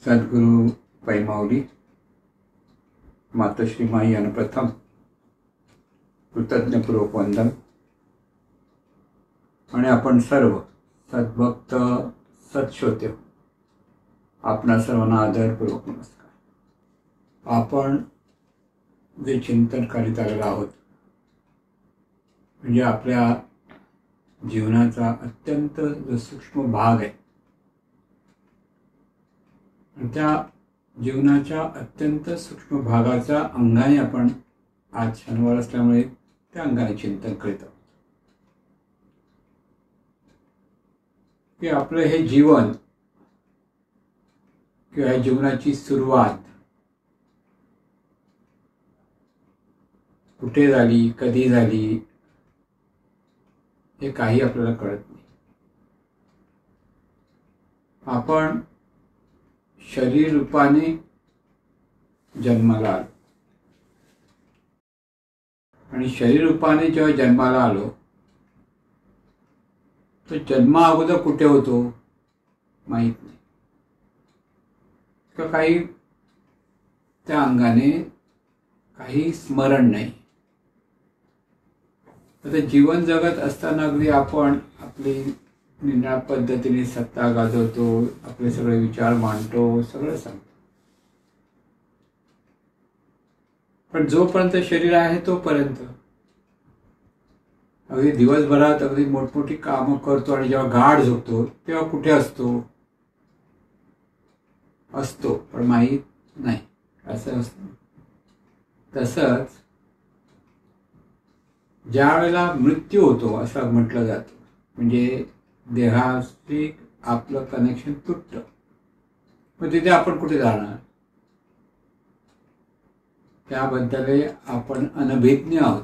सद्गुरू पैमावली मातोश्री माई यांना प्रथम कृतज्ञपूर्वक वंदन आणि आपण सर्व सद्भक्त सत्श्रोते आपणा सर्वांना आदरपूर्वक नमस्कार। आपण जे चिंतन करीत आलेलो आहोत म्हणजे आपल्या जीवनाचा अत्यंत जो सूक्ष्म भाग आहे, त्या जीवनाच्या अत्यंत सूक्ष्म भागाच्या अंगाने आपण आज शनिवार असल्यामुळे त्या अंगाने चिंतन करीत आहोत की आपलं हे जीवन किंवा या जीवनाची सुरुवात कुठे झाली, कधी झाली, हे काही आपल्याला कळत नाही। आपण शरीर रूपाने जन्माला आलो आणि शरीर रूपाने जेव्हा जन्माला आलो तो जन्मा अगोदर कुठे होतो माहित नाही, किंवा काही त्या अंगाने काही स्मरण नाही। आता जीवन जगत असताना अगदी आपण आपली निराळ्या पद्धतीने सत्ता गाजवतो, आपले सगळे विचार मांडतो, सगळं सांगतो, पण जोपर्यंत शरीर आहे तोपर्यंत अगदी दिवसभरात अगदी मोठमोठी कामं करतो आणि जेव्हा गाढ झोपतो तेव्हा कुठे असतो पण माहीत नाही, असं असतं। तसंच ज्या वेळेला मृत्यू होतो असं म्हटलं जातं, म्हणजे देहाशी आपलं कनेक्शन तुटतं, मग तिथे आपण कुठे जाणार त्याबद्दल आपण अनभिज्ञ आहोत,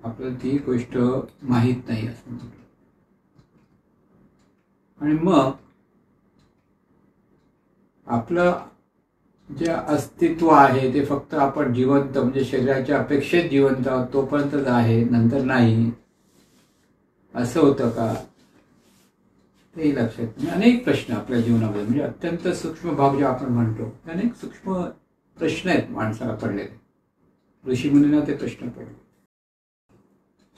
आपल्याला ती गोष्ट माहीत नाही असं म्हटलं। आणि मग आपलं जे अस्तित्व आहे ते फक्त आपण जिवंत म्हणजे शरीराच्या अपेक्षेत जिवंत आहोत तोपर्यंतच आहे, नंतर नाही, असं होतं का तेही लक्षात नाही। अनेक प्रश्न आपल्या जीवनामध्ये म्हणजे अत्यंत सूक्ष्म भाग जे आपण म्हणतो अनेक सूक्ष्म प्रश्न आहेत माणसाला पडलेले, ऋषीमुनींना ते प्रश्न पडले।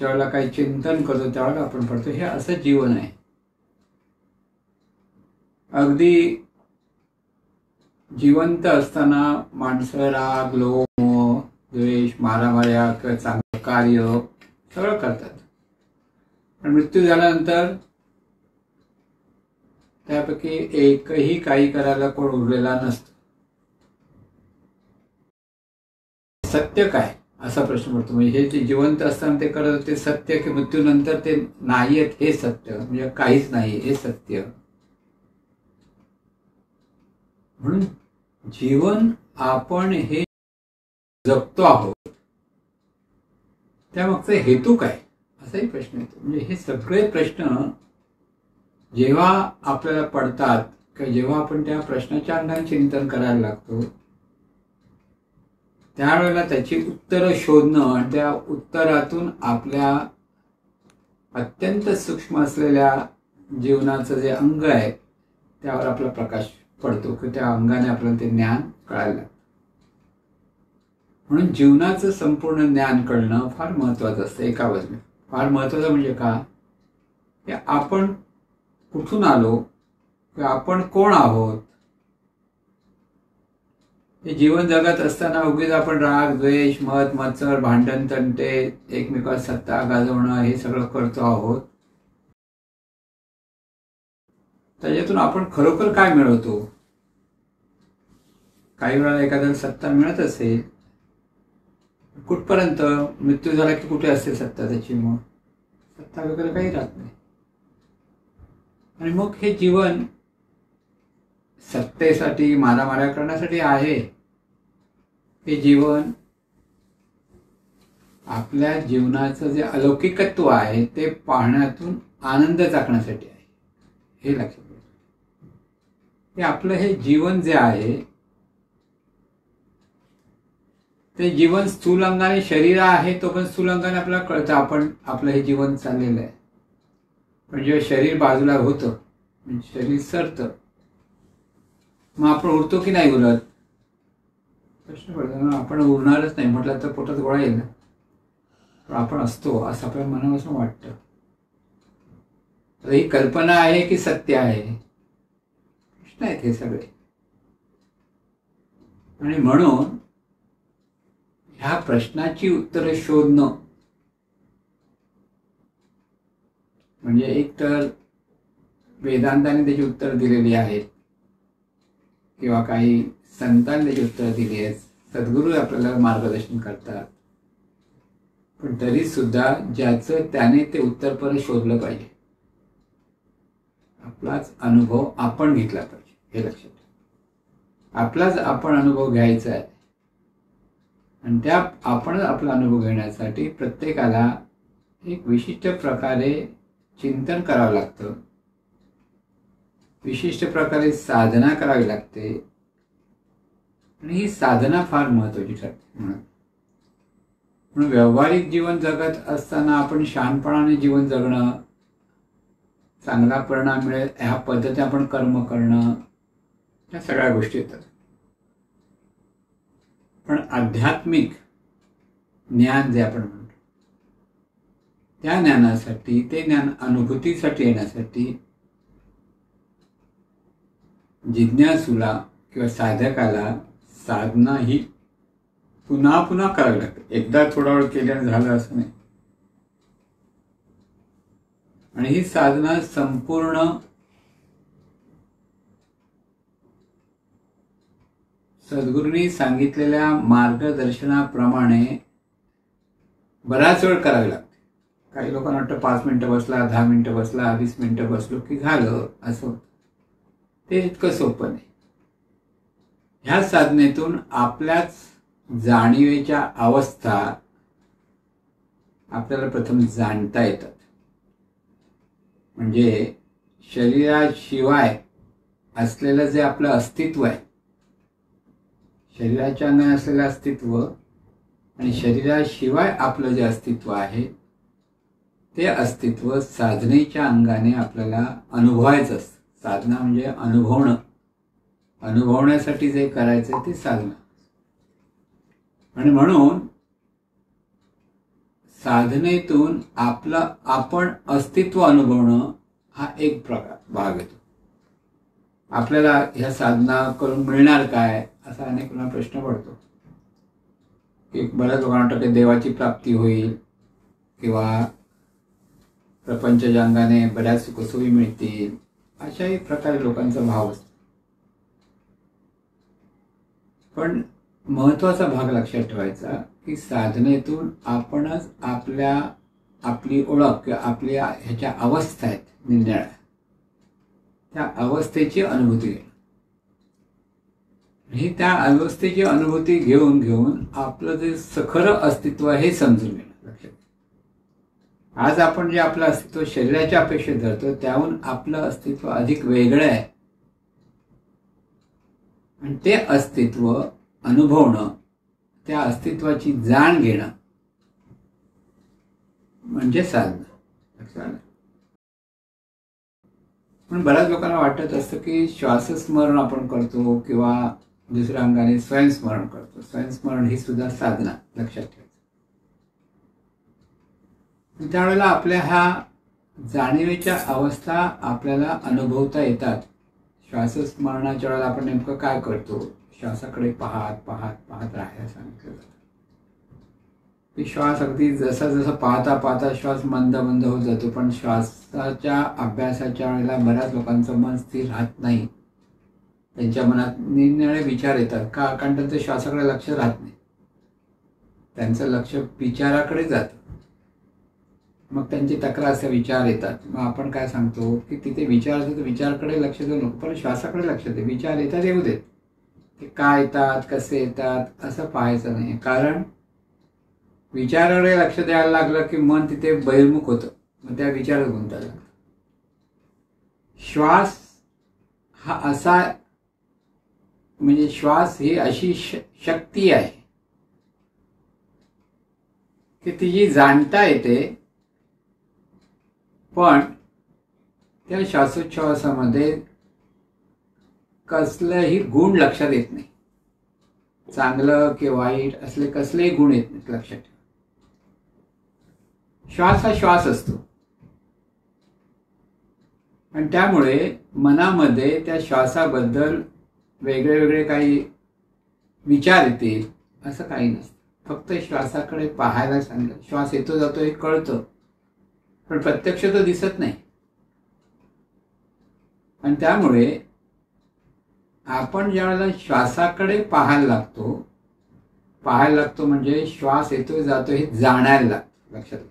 ज्यावेळेला काही चिंतन करतो त्यावेळेला आपण पडतो हे असं जीवन आहे। अगदी जिवंत असताना माणसं राग, लोभ, मोह, द्वेष, मारामाऱ्या किंवा चांगलं कार्य सगळं करतात, पण मृत्यू झाल्यानंतर त्यापैकी एकही काही करायला कोण उरलेला नसतो। सत्य काय असा प्रश्न पडतो, म्हणजे हे जे जिवंत असताना ते करत होते सत्य की मृत्यूनंतर ते नाही आहेत हे सत्य, म्हणजे काहीच नाही हे सत्य। म्हणून जीवन आपण हे जगतो आहोत त्यामागचा हेतू काय असाही प्रश्न येतो। म्हणजे हे सगळे प्रश्न जेव्हा आपल्याला पडतात किंवा जेव्हा आपण त्या प्रश्नाच्या अंगाने चिंतन करायला लागतो त्यावेळेला त्याची उत्तरं शोधणं आणि त्या उत्तरातून आपल्या अत्यंत सूक्ष्म असलेल्या जीवनाचं जे अंग आहे त्यावर आपला प्रकाश पडतो की त्या अंगाने आपल्याला ते ज्ञान कळायला लागतं। म्हणून जीवनाचं संपूर्ण ज्ञान कळणं फार महत्त्वाचं असतं। एका बाजूने फार महत्त्वाचं म्हणजे का की आपण कुठून आलो किंवा आपण कोण आहोत, हे जीवन जगत असताना उगीच आपण राग, द्वेष, मत, मत्सर, भांडण, तंटे, एकमेकांवर सत्ता गाजवणं हे सगळं करतो आहोत, त्याच्यातून आपण खरोखर काय मिळवतो? काही वेळा एखाद्याला सत्ता मिळत असेल, कुठपर्यंत मृत्यू झाला की कुठे असते सत्ता त्याची, मग सत्ता वगैरे काही राहत नाही। आणि मग हे जीवन सत्तेसाठी मारामाऱ्या करण्यासाठी आहे, हे जीवन आपल्या जीवनाचं जे अलौकिकत्व आहे ते पाहण्यातून आनंद चाखण्यासाठी आहे, हे लक्षात घ्या। हे आपलं हे जीवन जे आहे ते जीवन स्थूल अंगाने शरीर आहे तो पण स्थूल अंगाने आपल्याला कळतं आपण आपलं हे जीवन चाललेलं आहे। पण जेव्हा शरीर बाजूला होतं, शरीर सरतं, मग आपण उरतो की नाही उरत प्रश्न पडतो ना. आपण उरणारच नाही म्हटलं तर पोटात गोळा येईल, पण आपण असतो असं आपल्या मनापासून वाटतं. ही कल्पना आहे की सत्य आहे, प्रश्न आहेत हे सगळे. आणि म्हणून ह्या प्रश्नाची उत्तरं शोधणं म्हणजे एक तर वेदांताने त्याची उत्तर दिलेली आहेत किंवा काही संतांनी त्याची उत्तर दिली आहेत, सद्गुरू आपल्याला मार्गदर्शन करतात. पण तरी सुद्धा ज्याचं त्याने ते उत्तर परत शोधलं पाहिजे. आपलाच अनुभव आपण घेतला पाहिजे, हे लक्षात ठेवा. आपलाच आपण अनुभव घ्यायचा आहे आणि त्या आपणच आपला अनुभव घेण्यासाठी प्रत्येकाला एक विशिष्ट प्रकारे चिंतन करावं लागतं, विशिष्ट प्रकारे साधना करावी लागते. आणि ही साधना फार महत्त्वाची ठरते. म्हणून व्यावहारिक जीवन जगत असताना आपण शहाणपणाने जीवन जगणं, चांगला परिणाम मिळेल ह्या पद्धतीने आपण कर्म करणं, या सगळ्या गोष्टी येतात. पण आध्यात्मिक ज्ञान जे आपण म्हणतो त्या ज्ञानासाठी, ते ज्ञान अनुभूतीसाठी येण्यासाठी जिज्ञासूला किंवा साधकाला साधना ही पुन्हा पुन्हा करावी लागते. एकदा थोडा वेळ केल्याने झालं असं नाही. आणि ही साधना संपूर्ण सद्गुरूंनी सांगितलेल्या मार्गदर्शनाप्रमाणे बराच वेळ करावी लागते. काही लोकांना वाटतं 5 मिनिटं बसला, 10 मिनिटं बसला, 20 मिनिटं बसलो की झालं असं होतं. ते इतकं सोपं नाही. ह्या साधनेतून आपल्याच जाणीवेच्या अवस्था आपल्याला प्रथम जाणता येतात. म्हणजे शरीराशिवाय असलेलं जे आपलं अस्तित्व आहे, शरीराच्या अंगाने असलेलं अस्तित्व आणि शरीराशिवाय आपलं जे अस्तित्व आहे ते अस्तित्व साधनेच्या अंगाने आपल्याला अनुभवायचं असतं. साधना म्हणजे अनुभवणं. अनुभवण्यासाठी जे करायचं ते साधना. आणि म्हणून साधनेतून आपलं आपण अस्तित्व अनुभवणं हा एक भाग येतो. आपल्याला ह्या साधना करून मिळणार काय असा अनेक वेळा प्रश्न पडतो. एक बऱ्याच लोकांना वाटतं की देवाची प्राप्ती होईल किंवा प्रपंचाच्या अंगाने बऱ्याच सुखसोयी मिळतील, अशाही प्रकारे लोकांचा भाव असतो. पण महत्त्वाचा भाग लक्षात ठेवायचा की साधनेतून आपणच आपली ओळख किंवा आपल्या ह्याच्या अवस्था आहेत निरनिराळ्या, त्या अवस्थेची अनुभूती घेणं. ही त्या अवस्थेची अनुभूती घेऊन घेऊन आपलं जे सखरं अस्तित्व आहे हे समजून घेणं. लक्षात, आज आपण जे आपलं अस्तित्व शरीराच्या अपेक्षेत धरतो त्याहून आपलं अस्तित्व अधिक वेगळं आहे. आणि ते अस्तित्व अनुभवणं, त्या अस्तित्वाची जाण घेणं म्हणजे साधना. लक्षात. पण बऱ्याच लोकांना वाटत असतं की श्वासस्मरण आपण करतो किंवा दुसऱ्या अंगाने स्वयंस्मरण करतो. स्वयंस्मरण ही सुद्धा साधना, लक्षात ठेवायचं. त्यावेळेला आपल्या ह्या जाणीवेच्या अवस्था आपल्याला अनुभवता येतात. श्वासस्मरणाच्या वेळेला आपण नेमकं काय करतो, श्वासाकडे पाहत पाहत पाहत राहायला सांगितलं जातं. की श्वास अगदी जसा जसा पाहता पाहता श्वास मंद मंद होत जातो. पण श्वासाच्या अभ्यासाच्या वेळेला बऱ्याच लोकांचं मन स्थिर राहत नाही. त्यांच्या मनात निरनिराळे विचार येतात. का? कारण त्यांचं श्वासाकडे लक्ष राहत नाही, त्यांचं लक्ष विचाराकडे जातं. मग त्यांची तक्रार असे विचार येतात. मग आपण काय सांगतो की तिथे विचार असतो तर विचाराकडे लक्ष देऊ नको, पण श्वासाकडे लक्ष दे. विचार येतात येऊ देत, ते काय येतात कसे येतात असं पाहायचं नाही. कारण विचाराकडे लक्ष द्यायला लागलं की मन तिथे बहिर्मुख होतं, मग त्या विचारात गुंतायला लागतं. श्वास हा असा म्हणजे श्वास ही अशी शक्ती आहे की तिची जाणता येते. पण त्या श्वासोच्छवासामध्ये कसलंही गुण लक्षात येत नाही. चांगलं की वाईट असले कसलेही गुण येत नाहीत लक्षात ठेवा. श्वास हा श्वास असतो आणि त्यामुळे मनामध्ये त्या श्वासाबद्दल वेगळे वेगळे काही विचार येतील असं काही नसतं. फक्त श्वासाकडे पाहायला सांगितलं. श्वास येतो जातो हे कळतं, पण प्रत्यक्ष तो दिसत नाही. आणि त्यामुळे आपण ज्यावेळेला श्वासाकडे पाहायला लागतो म्हणजे श्वास येतोय जातो हे जाणायला लागतं. लक्षात घ्या.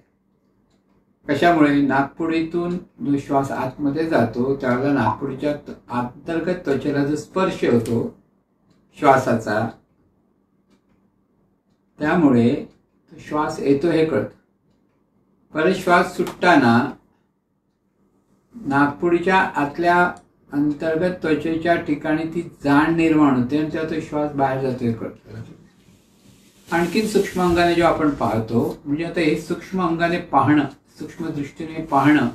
कशामुळे? नाकपुडीतून जो श्वास आतमध्ये जातो त्यावेळेला नाकपुडीच्या अंतर्गत त्वचेला जो स्पर्श होतो श्वासाचा, त्यामुळे श्वास येतो हे कळतं. परत श्वास सुटताना नाकपुडीच्या आतल्या अंतर्गत त्वचेच्या ठिकाणी ती जाण निर्माण होते आणि तेव्हा तो श्वास बाहेर जातो हे कळतं. आणखीन सूक्ष्म अंगाने जो आपण पाहतो, म्हणजे आता हे सूक्ष्म अंगाने पाहणं, सूक्ष्म दृष्टीने पाहणं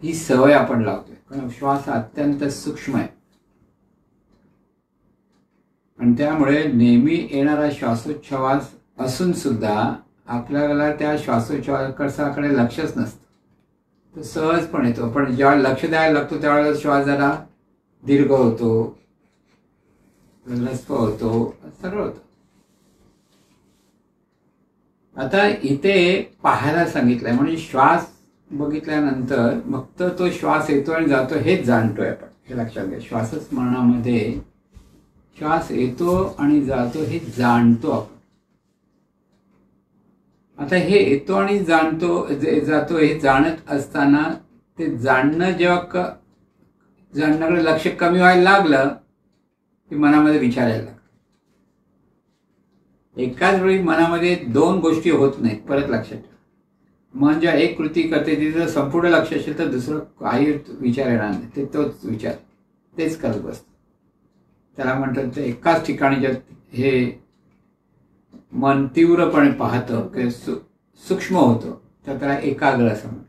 ही सवय आपण लावतोय, कारण श्वास अत्यंत सूक्ष्म आहे. आणि त्यामुळे नेहमी येणारा श्वासोच्छवास असून सुद्धा आपल्याला त्या श्वासोच्छवासाकडे लक्षच नसतं. तो सहजपणे येतो, पण जेव्हा लक्ष द्यायला लागतो त्यावेळेला श्वास जरा दीर्घ होतो, ह्रस्व होतो, सगळं होतं. आता इथे पाहायला सांगितलंय म्हणजे श्वास बघितल्यानंतर फक्त तो श्वास येतो आणि जातो हेच जाणतोय आपण, हे लक्षात घ्या. श्वासस्मरणामध्ये श्वास येतो आणि जातो हे जाणतो आपण. आता हे येतो आणि जातो हे जाणत असताना ते जाणणं जेव्हा जाणण्याकडे लक्ष कमी व्हायला लागलं की मनामध्ये विचार यायला लागला. एकाच वेळी मनामध्ये दोन गोष्टी होत नाहीत. परत लक्षात ठेवा. मन जेव्हा एक कृती करते तिथे संपूर्ण लक्ष असेल तर दुसरं काही विचार येणार नाही. ते तोच विचार तेच करत बसतं. त्याला म्हणतात ते एकाच ठिकाणी जर हे मन तीव्रपणे पाहतं की सूक्ष्म होतं तर त्याला एकाग्र असं म्हणतात.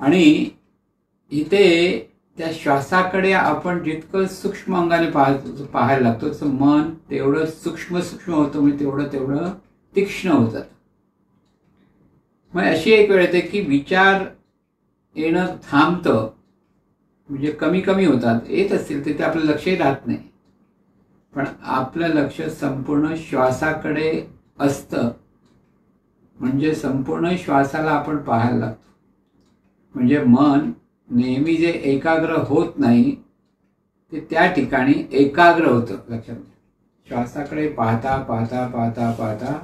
आणि इथे त्या श्वासाकडे आपण जितकं सूक्ष्म अंगाने पाहायला लागतो तसं मन तेवढं सूक्ष्म होतं, म्हणजे तेवढं तीक्ष्ण होतात. मग अशी एक वेळ येते की विचार येणं थांबतं, म्हणजे कमी होतात. येत असतील तिथे आपलं लक्षही राहत नाही, पण आपलं लक्ष संपूर्ण श्वासाकडे असतं. म्हणजे संपूर्ण श्वासाला आपण पाहायला लागतो. म्हणजे मन नेहमी जे एकाग्र होत नाही ते त्या ठिकाणी एकाग्र होतं. लक्षात घ्या. श्वासाकडे पाहता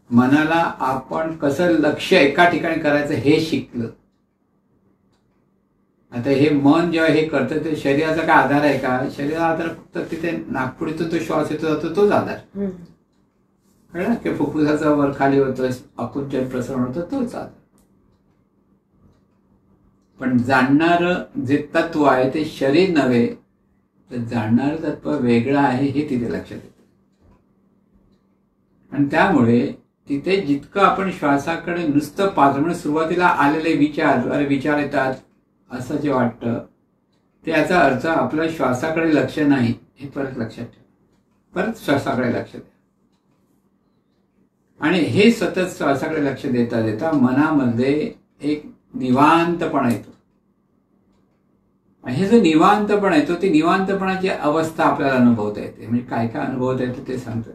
मनाला आपण कसं लक्ष एका ठिकाणी करायचं हे शिकलं. आता हे मन जेव्हा हे करतं ते शरीराचा काय आधार आहे का? शरीराचा आधार फक्त तिथे नाकपुडीतून तो श्वास येतो जातो तोच आधार. कळलं की फुफ्फुसाचा वर खाली होतो, आकुंचन प्रसरण होतं तोच आधार. पण जाणणारं जे तत्व आहे ते शरीर नव्हे, तर जाणणारं तत्व वेगळं आहे हे तिथे लक्षात येतं. आणि त्यामुळे तिथे जितकं आपण श्वासाकडे नुसतं पाहतो, म्हणजे सुरुवातीला आलेले विचार येतात असं जे वाटतं ते याचा अर्थ आपलं श्वासाकडे लक्ष नाही हे परत लक्षात ठेवा. परत श्वासाकडे लक्ष द्या. आणि हे सतत श्वासाकडे लक्ष देता मनामध्ये एक निवांतपणा येतो. हे जो निवांतपणा येतो ती निवांतपणाची अवस्था आपल्याला अनुभवता येते. म्हणजे काय अनुभवता येतं ते सांगतोय.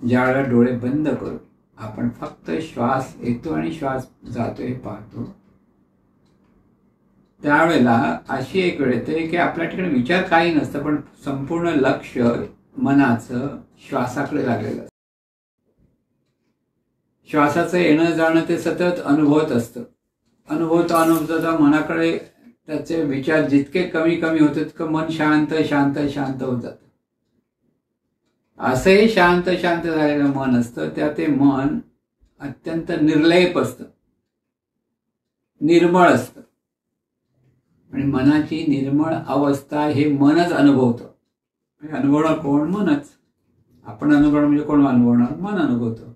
ज्यावेळेला डोळे बंद करून आपण फक्त श्वास येतो आणि श्वास जातो हे पाहतो, त्यावेळेला अशी एक वेळ येते की आपल्या ठिकाणी विचार काही नसतं, पण संपूर्ण लक्ष मनाचं श्वासाकडे लागलेलं असतं. श्वासाचं येणं जाणं ते सतत अनुभवत असतं. अनुभवता मनाकडे त्याचे विचार जितके कमी होते तितकं मन शांत होत जातं. असंही शांत झालेलं मन असतं, त्या ते मन अत्यंत निर्लेप असतं, निर्मळ असतं. आणि मनाची निर्मळ अवस्था हे मनच अनुभवतं. अनुभवणार कोण? मनच. आपण अनुभवणार म्हणजे कोण अनुभवणार? मन अनुभवतं.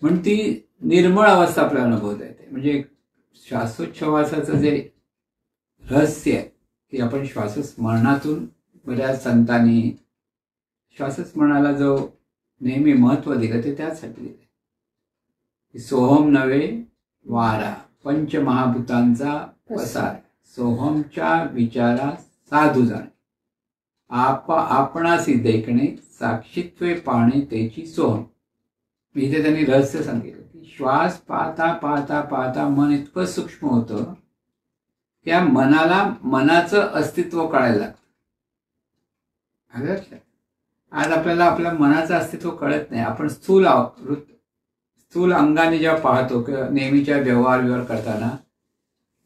म्हणून ती निर्मळ अवस्था आपल्याला अनुभवता येते. म्हणजे श्वासोच्छवासाचं जे रहस्य आहे की आपण श्वासस्मरणातून, बऱ्याच संतांनी श्वासस्मरणाला जो नेहमी महत्व दिलं ते त्याचसाठी दिलं. सोहम नव्हे वारा, पंचमहाभूतांचा पसार, सोहमच्या विचारा साधू जाणे, आपणासी देखणे, साक्षीत्वे पाणे त्याची सोहम. इथे त्यांनी रहस्य सांगितलं की श्वास पाहता पाहता पाहता मन इतकं सूक्ष्म होतं की या मनाला मनाचं अस्तित्व कळायला लागतं. लक्षात, आज आपल्याला आपल्या मनाचं अस्तित्व कळत नाही. आपण स्थूल अंगाने जेव्हा पाहतो किंवा नेहमीच्या व्यवहार करताना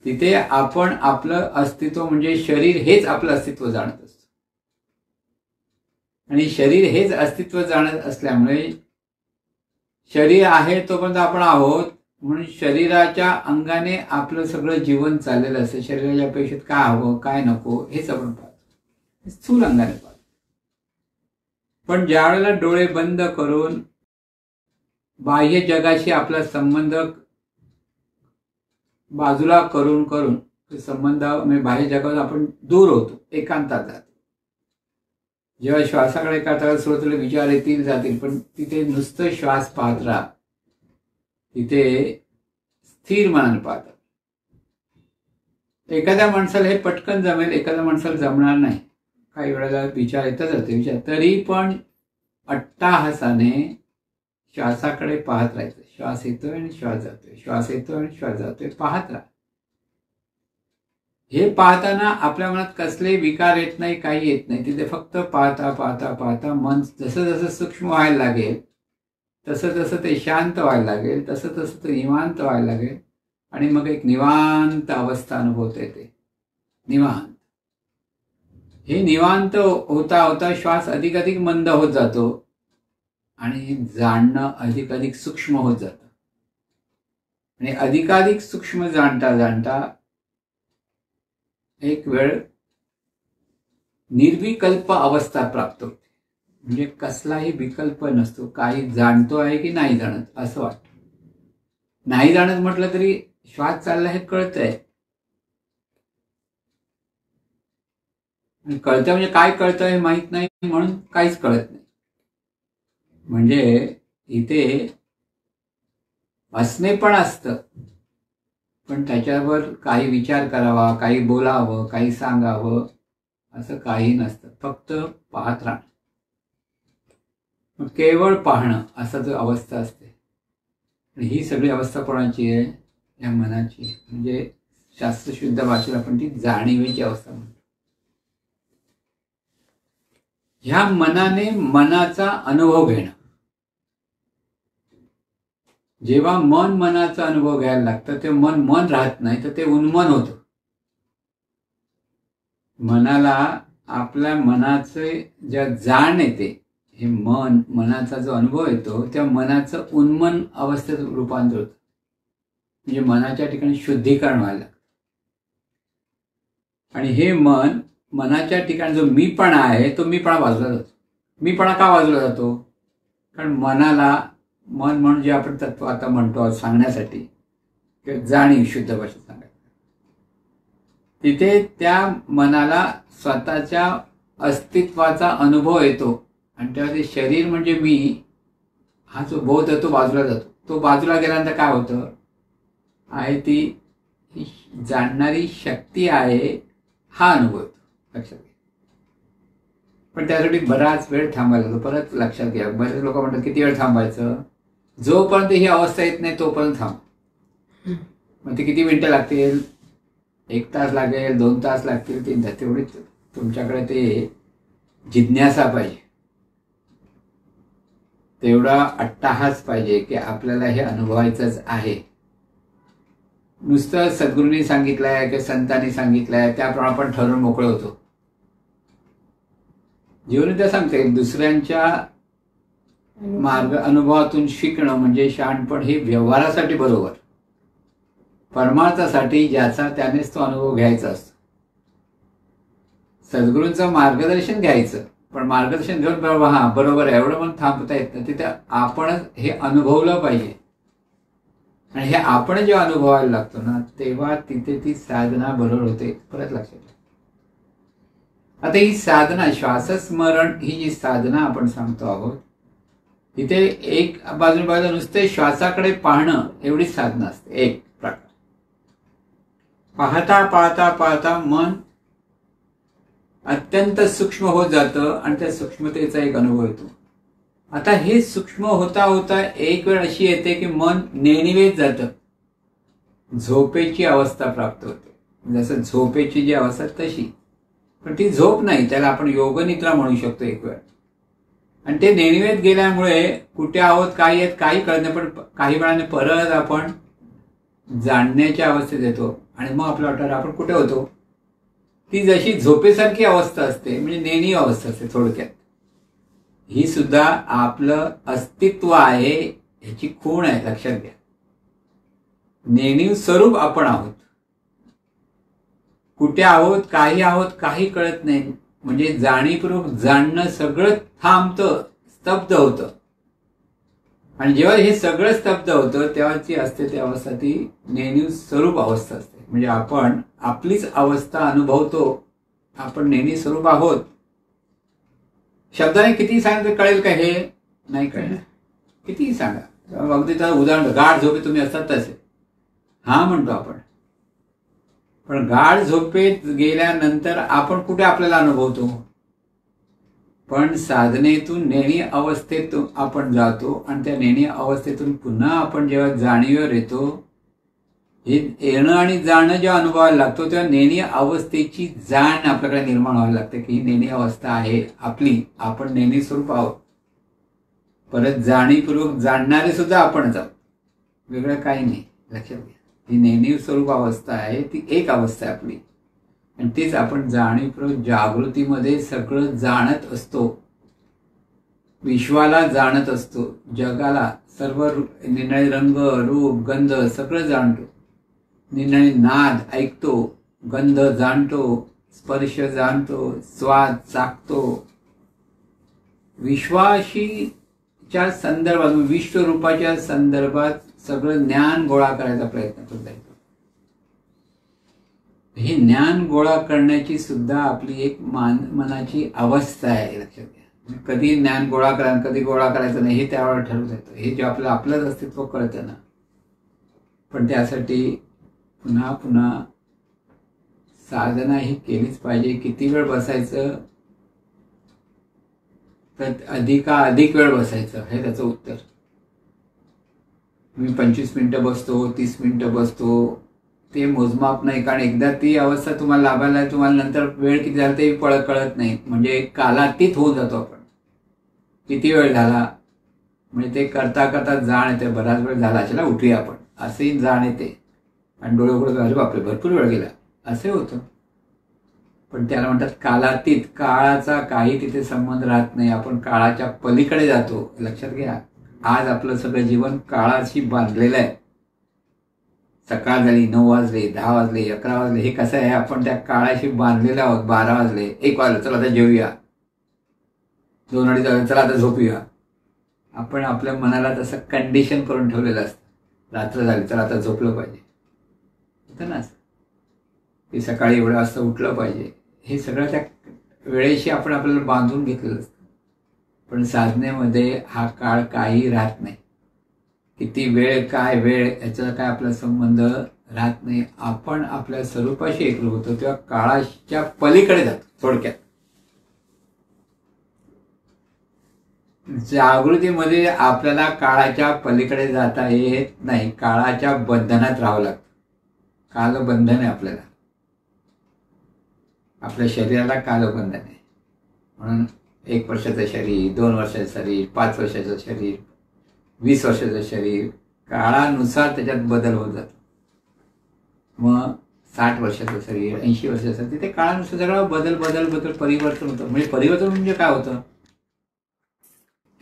तिथे आपण आपलं अस्तित्व म्हणजे शरीर हेच आपलं अस्तित्व जाणत असतो. आणि शरीर हेच अस्तित्व जाणत असल्यामुळे शरीर आहे तोपर्यंत आपण आहोत म्हणून शरीराच्या अंगाने आपलं सगळं जीवन चाललेलं असतं. शरीराच्या अपेक्षेत काय हवं काय नको हेच आपण पाहतो, स्थूल अंगाने पाहतो. पण ज्यावेळेला डोळे बंद करून बाह्य जगाशी आपला संबंध बाजूला करून करून संबंध म्हणजे बाह्य जगावर आपण दूर होतो, एकांतात जातो. जेव्हा श्वासाकडे करता स्रोतले विचार येतील जातील, पण तिथे नुसतं श्वास पाहत राहा, तिथे स्थिर मनाने पाहतात. एखाद्या माणसाला हे पटकन जमेल, एखाद्या माणसाला जमणार नाही. काही वेळेला विचार येतच जाते विचार, तरी पण अट्टाहासाने श्वासाकडे पाहत राहायचं. श्वास येतोय आणि श्वास जातोय, श्वास येतोय आणि श्वास जातोय, पाहत राहा. हे पाहताना आपल्या मनात कसले विकार येत नाही, काही येत नाही. तिथे फक्त पाहता पाहता पाहता मन जसं जसं सूक्ष्म व्हायला लागेल तसं तसं ते शांत व्हायला लागेल, तसं तसं ते निवांत व्हायला लागेल. आणि मग एक निवांत अवस्था अनुभवता येते. निवांत, हे निवांत होता होता श्वास अधिक अधिक मंद होत जातो आणि जाणणं अधिक अधिक सूक्ष्म होत जातं. आणि अधिकाधिक सूक्ष्म जाणता जाणता एक वेळ निर्विकल्प अवस्था प्राप्त होते. म्हणजे कसलाही विकल्प नसतो, काही जाणतो आहे की नाही जाणत असं वाटतं. नाही जाणत म्हटलं तरी श्वास चालला हे कळतंय. कळतं म्हणजे काय कळतं हे माहित नाही म्हणून काहीच कळत नाही. म्हणजे इथे असणे पण असतं, पण त्याच्यावर काही विचार करावा, काही बोलावं, काही सांगावं असं काही नसतं. फक्त पाहत राहणं, केवळ पाहणं असा जो अवस्था असते. आणि ही सगळी अवस्था कोणाची आहे? या मनाची. म्हणजे शास्त्रशुद्ध भाषेत आपण ती जाणीवेची अवस्था म्हणतो. ह्या मनाने मनाचा अनुभव घेणं. जेव्हा मन मनाचा अनुभव घ्यायला लागतं ते मन मन राहत नाही, तर ते उन्मन होतं. मनाला आपल्या मनाचे ज्या जाण येते, हे मनाचा जो अनुभव येतो त्या मनाचं उन्मन अवस्थेत रूपांतर होतं. म्हणजे मनाच्या ठिकाणी शुद्धीकरण व्हायला लागतं. आणि हे मनाच्या ठिकाणी जो मीपणा आहे तो मीपणा बाजूला जातो. मीपणा का बाजूला जातो? कारण मनाला मन म्हणून जे आपण तत्व आता म्हणतो सांगण्यासाठी किंवा जाणीव शुद्ध भाषेत सांगायचं, तिथे त्या मनाला स्वतःच्या अस्तित्वाचा अनुभव येतो. आणि तेव्हा ते शरीर म्हणजे मी हा जो बोध आहे तो बाजूला जातो. तो बाजूला गेल्यानंतर काय होतं? आहे ती जाणणारी शक्ती आहे हा अनुभव येतो. लक्षात घ्या. पण त्यासाठी बराच वेळ थांबायला लागतो. परत लक्षात घ्या, बरेच लोक म्हणतात किती वेळ थांबायचं? जोपर्यंत ही अवस्था येत नाही तोपर्यंत थांब. मग ते किती मिनिटं लागतील? 1 तास लागेल, 2 तास लागतील, 3 तास. तेवढीच तुमच्याकडे ते जिज्ञासा पाहिजे, तेवढा अट्टाहास पाहिजे की आपल्याला हे अनुभवायचंच आहे. नुसतं सद्गुरूंनी सांगितलंय किंवा संतांनी सांगितलंय त्याप्रमाणे आपण ठरवून मोकळे होतो. जीवनविद्या सांगते दुसऱ्यांच्या मार्ग अनुभवातून शिकणं म्हणजे शहाणपण. हे व्यवहारासाठी बरोबर, परमार्थासाठी ज्याचा त्यानेच तो अनुभव घ्यायचा असतो. सद्गुरूंचं मार्गदर्शन घ्यायचं, पण मार्गदर्शन घेऊन बरोबर आहे एवढं पण थांबता येत नाही. तिथे आपणच हे अनुभवलं पाहिजे. आणि हे आपण जेव्हा अनुभवायला लागतो ना तेव्हा तिथे ती साधना बरोबर होते. परत लक्षात घ्या. आता ही साधना श्वासस्मरण ही जी साधना आपण सांगतो आहोत तिथे एक बाजूला नुसते श्वासाकडे पाहणं एवढीच साधना असते. एक प्रकार पाहता पाहता पाहता मन अत्यंत सूक्ष्म होत जातं आणि त्या सूक्ष्मतेचा एक अनुभव येतो. आता हे सूक्ष्म होता होता एक वेळ अशी येते की मन नेणिवेत जातं, झोपेची अवस्था प्राप्त होते. जसं झोपेची जी अवस्था तशी, पण ती झोप नाही, त्याला आपण योगनिद्रा म्हणू शकतो एक वेळ. आणि ते नेणिवेत गेल्यामुळे कुठे आहोत काही आहेत काही कळत नाही, पण काही वेळाने परत आपण जाणण्याच्या अवस्थेत येतो आणि मग आपलं वाटतं आपण कुठे होतो. ती जशी झोपेसारखी अवस्था असते म्हणजे नेणीव अवस्था असते. थोडक्यात ही सुद्धा आपलं अस्तित्व आहे ह्याची खूण आहे. लक्षात घ्या. नेणीव स्वरूप आपण आहोत. कुठे आहोत काही कळत नाही. म्हणजे जाणीवपूर्वक जाणणं सगळं थांबतं, स्तब्ध होतं. आणि जेव्हा हे सगळं स्तब्ध होतं तेव्हाची असते ती अवस्था ती नेणीव स्वरूप अवस्था असते. म्हणजे आपण आपलीच अवस्था अनुभवतो. आपण नेणीव स्वरूप आहोत. शब्दाने किती सांगितलं कळेल का? हे नाही कळणार. कितीही सांगा. अगदी त्याला उदाहरण गाढ झोपेत तुम्ही असतात तसे हा म्हणतो आपण. पण गाढ झोपेत गेल्यानंतर आपण कुठे आपल्याला अनुभवतो. पण साधनेतून नेणी अवस्थेतून आपण जातो आणि त्या नेणी अवस्थेतून पुन्हा आपण जेव्हा जाणीवेवर येतो, हे येणं आणि जाणं जेव्हा अनुभवायला लागतो तेव्हा नेणी अवस्थेची जाण आपल्याकडे निर्माण व्हायला लागते की ही नेणी अवस्था आहे आपली, आपण नेणी स्वरूप आहोत. परत जाणीवपूर्वक जाणणारे सुद्धा आपणच आहोत, वेगळं काही नाही. लक्षात घ्या. ही नेणीव स्वरूप अवस्था आहे, ती एक अवस्था आहे आपली आणि तीच आपण जाणीवपूर्वक जागृतीमध्ये सगळं जाणत असतो. विश्वाला जाणत असतो, जगाला सर्व निर्णय रंग रूप गंध सगळं जाणतो. निर्णय नाद ऐकतो, गंध जाणतो, स्पर्श जाणतो, स्वाद चाखतो. विश्वाशीच्या संदर्भात विश्वरूपाच्या संदर्भात सगळं ज्ञान गोळा करायचा प्रयत्न करता येतो. हे ज्ञान गोळा करण्याची सुद्धा आपली एक मनाची अवस्था आहे. लक्षात घ्या. कधी ज्ञान गोळा करायचं कधी गोळा करायचं नाही हे त्यावेळेला ठरवता येतं. हे जे आपलंच अस्तित्व कळतं ना. पण त्यासाठी पुन्हा पुन्हा साधना ही केलीच पाहिजे. किती वेळ बसायचं तर अधिक वेळ बसायचं हे त्याचं उत्तर. मी 25 मिनिटं बसतो, 30 मिनिटं बसतो, ते मोजमाप नाही. कारण एकदा ती अवस्था तुम्हाला लाभायला तुम्हाला नंतर वेळ किती झाला ते कळत नाही. म्हणजे कालातीत होऊन जातो आपण. किती वेळ झाला म्हणजे ते करता करता जाण येते. बराच वेळ झाला चला उठूया आपण असेही जाण येते आणि डोळे उघडत अरे बापरे भरपूर वेळ गेला असे होतं. पण त्याला म्हणतात कालातीत. काळाचा काही तिथे संबंध राहत नाही. आपण काळाच्या पलीकडे जातो. लक्षात घ्या. आज आपलं सगळं जीवन काळाशी बांधलेलं आहे. सकाळ झाली, 9 वाजले, 10 वाजले, 11 वाजले, हे कसं आहे आपण त्या काळाशी बांधलेलं आहोत. 12 वाजले, 1 वाजलं, चला आता जेवूया, 2-2:30 वाजले, चला आता झोपूया. आपण आपल्या मनाला तसं कंडिशन करून ठेवलेलं असतं. रात्र झाली चला आता झोपलं पाहिजे होतं ना, की सकाळी एवढ्या वाजता उठलं पाहिजे. हे सगळं त्या वेळेशी आपण आपल्याला बांधून घेतलेलं असतं. पण साधनेमध्ये हा काळ काही राहत नाही. किती वेळ काय वेळ याचा काय आपला संबंध राहत नाही. आपण आपल्या स्वरूपाशी एकरूप होतो तेव्हा काळाच्या पलीकडे जातो. थोडक्यात जागृतीमध्ये आपल्याला काळाच्या पलीकडे जाता येत नाही. काळाच्या बंधनात राहावं लागतं. कालबंधन आहे आपल्याला. आपल्या शरीराला कालबंधन आहे. म्हणून 1 वर्षाचं शरीर, 2 वर्षाचं शरीर, 5 वर्षाचं शरीर, 20 वर्षाचं शरीर, काळानुसार त्याच्यात बदल होत जातो. मग 60 वर्षाचं शरीर, 80 वर्षाचं, तिथे काळानुसार सगळं बदल परिवर्तन होतं. म्हणजे परिवर्तन म्हणजे काय होतं.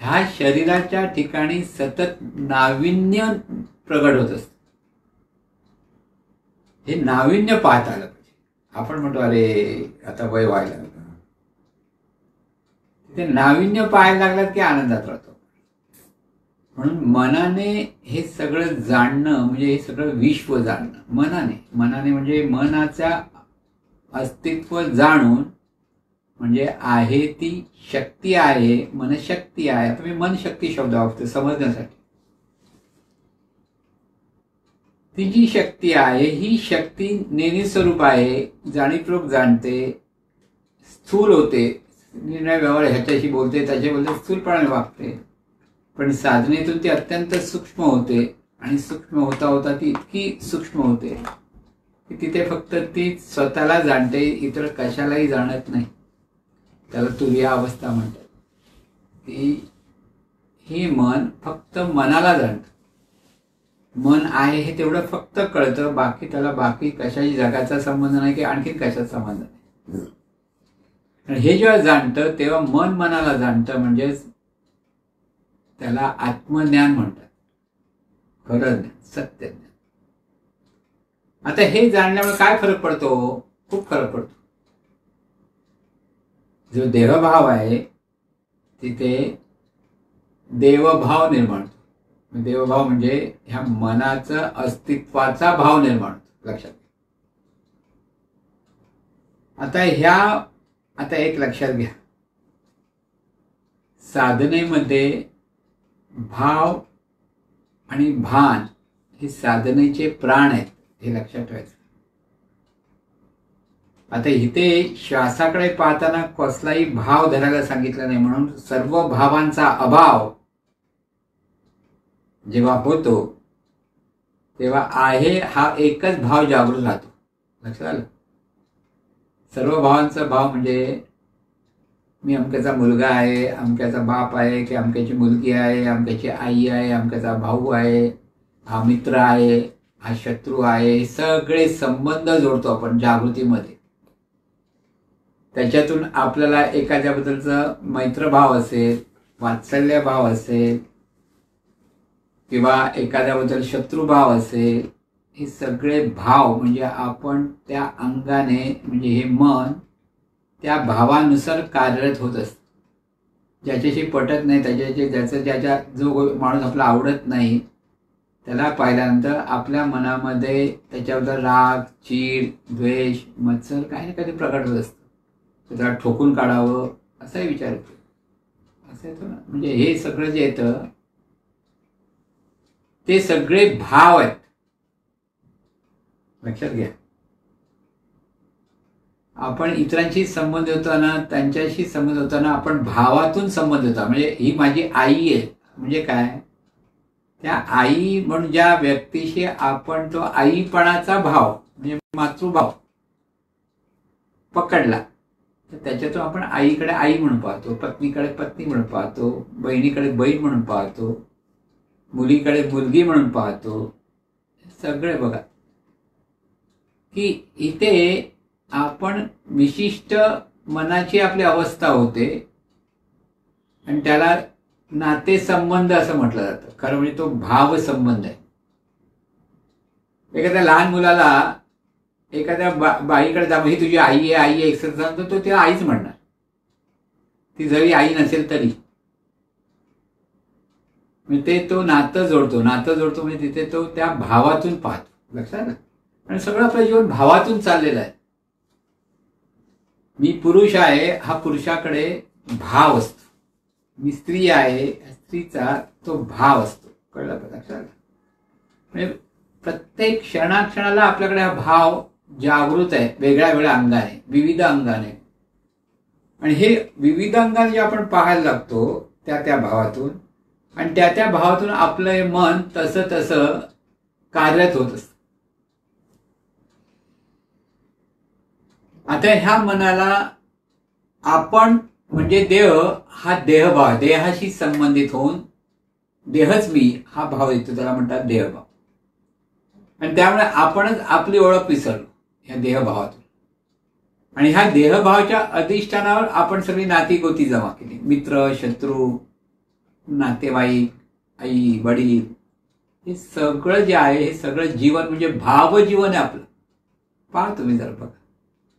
ह्या शरीराच्या ठिकाणी सतत नाविन्य प्रगट होत असतं. हे नाविन्य पाहता आलं पाहिजे. आपण म्हणतो अरे आता वय व्हायला लागलं. ते नाविन्य पाहायला लागलं की आनंदात राहतो. म्हणून मनाने हे सगळं जाणणं म्हणजे हे सगळं विश्व जाणणं. मनाने म्हणजे मनाचा अस्तित्व जाणून, म्हणजे आहे ती शक्ती आहे, मनशक्ती आहे. आता मी मनशक्ती शब्द वापरतो समजण्यासाठी. ती जी शक्ती आहे ही शक्ती नेहमी स्वरूप आहे, जाणीवपूर्वक जाणते, स्थूल होते, निर्णय व्यवहार ह्याच्याशी बोलते, त्याच्या बोलते, स्थूलपणाने वागते. पण साधनेतून ती अत्यंत सूक्ष्म होते आणि सूक्ष्म होता होता ती इतकी सूक्ष्म होते की तिथे फक्त ती स्वतःला जाणते, इतर कशालाही जाणत नाही. त्याला तुरीय अवस्था म्हणतात. ही मन फक्त मनाला जाणतं. मन आहे हे तेवढं फक्त कळतं, बाकी त्याला बाकी कशाही जगाचा संबंध नाही की आणखीन कशाचा संबंध नाही. आणि हे जेव्हा जाणतं तेव्हा मन मनाला जाणतं, म्हणजेच त्याला आत्मज्ञान म्हणतात, खरं ज्ञान, सत्य ज्ञान. आता हे जाणल्यामुळे काय फरक पडतो? खूप फरक पडतो. जो देहभाव आहे तिथे देवभाव निर्माण होतो. देवभाव म्हणजे ह्या मनाचं अस्तित्वाचा भाव निर्माण होतो, लक्षात. आता एक लक्षात घ्या, साधनेमध्ये भाव आणि भान हे साधनेचे प्राण आहेत, हे लक्षात ठेवायचं. आता इथे श्वासाकडे पाहताना कसलाही भाव धरायला सांगितला नाही, म्हणून सर्व भावांचा अभाव जेव्हा होतो तेव्हा आहे हा एकच भाव जागृत राहतो, लक्षात आलं. सर्व भावांचा भाव म्हणजे मी अमक्याचा मुलगा आहे, अमक्याचा बाप आहे, की अमक्याची मुलगी आहे, अमक्याची आई आहे, अमक्याचा भाऊ आहे, हा मित्र आहे, हा शत्रू आहे. सगळे संबंध जोडतो आपण जागृतीमध्ये. त्याच्यातून आपल्याला एखाद्याबद्दलचा मैत्रभाव असेल, वात्सल्य भाव असेल, किंवा एखाद्याबद्दल शत्रुभाव असेल, हे सगळे भाव म्हणजे आपण त्या अंगाने, म्हणजे हे मन त्या भावानुसार कार्यरत होत असतं. ज्याच्याशी पटत नाही, ज्याच्या जो माणूस आपला आवडत नाही, त्याला पाहिल्यानंतर आपल्या मनामध्ये त्याच्याबद्दल राग, चीड, द्वेष, मत्सर काही ना काही प्रकट होत असतं. त्याला ठोकून काढावं असाही विचार येतो, असं येतो ना. म्हणजे हे सगळं जे येतं ते सगळे भाव आहेत, लक्षात घ्या. आपण इतरांशी संबंध होताना, त्यांच्याशी संबंध होताना आपण भावातून संबंध होता. म्हणजे ही माझी आई आहे म्हणजे काय, त्या आई म्हणून ज्या व्यक्तीशी आपण तो आईपणाचा भाव म्हणजे मातृभाव पकडला, तर त्याच्यातून आपण आईकडे आई म्हणून पाहतो, पत्नीकडे पत्नी म्हणून पाहतो, बहिणीकडे बहीण म्हणून पाहतो, मुलीकडे मुलगी म्हणून पाहतो. सगळे बघा की इथे आपण विशिष्ट मनाची आपली अवस्था होते आणि त्याला नातेसंबंध असं म्हटलं जातं. खरं म्हणजे तो भाव संबंध आहे. एखाद्या लहान मुलाला एखाद्या बाईकडे जा, ही तुझी आई आहे, आई आहे एक सांगतो, तो तिला आईच म्हणणार, ती जरी आई नसेल तरी. ते तो नातं जोडतो म्हणजे तिथे तो त्या भावातून पाहतो, लक्षात आलं. आणि सगळं आपलं जीवन भावातून चाललेलं आहे. मी पुरुष आहे, हा पुरुषाकडे भाव असतो. मी स्त्री आहे, स्त्रीचा तो भाव असतो, कळलं का, लक्षात आलं. म्हणजे प्रत्येक क्षणाक्षणाला आपल्याकडे हा भाव जागृत आहे, वेगळ्या वेगळ्या अंगाने, विविध अंगाने. आणि हे विविध अंगाने जे आपण पाहायला लागतो त्या भावातून, आणि त्या भावातून आपलं मन तसं तसं कार्यरत होत असतं. आता ह्या मनाला आपण म्हणजे देह, हा देहभाव, देहाशी संबंधित होऊन देहच मी हा भाव येतो, त्याला म्हणतात देहभाव. आणि त्यामुळे आपणच आपली ओळख विसरलो ह्या देहभावातून. आणि ह्या देहभावाच्या अधिष्ठानावर आपण सगळी नाती गोती जमा केली, मित्र, शत्रू, नातेवाईक, आई, वडील, हे सगळं जे आहे हे सगळं जीवन म्हणजे भावजीवन आहे आपलं. पहा तुम्ही जर बघा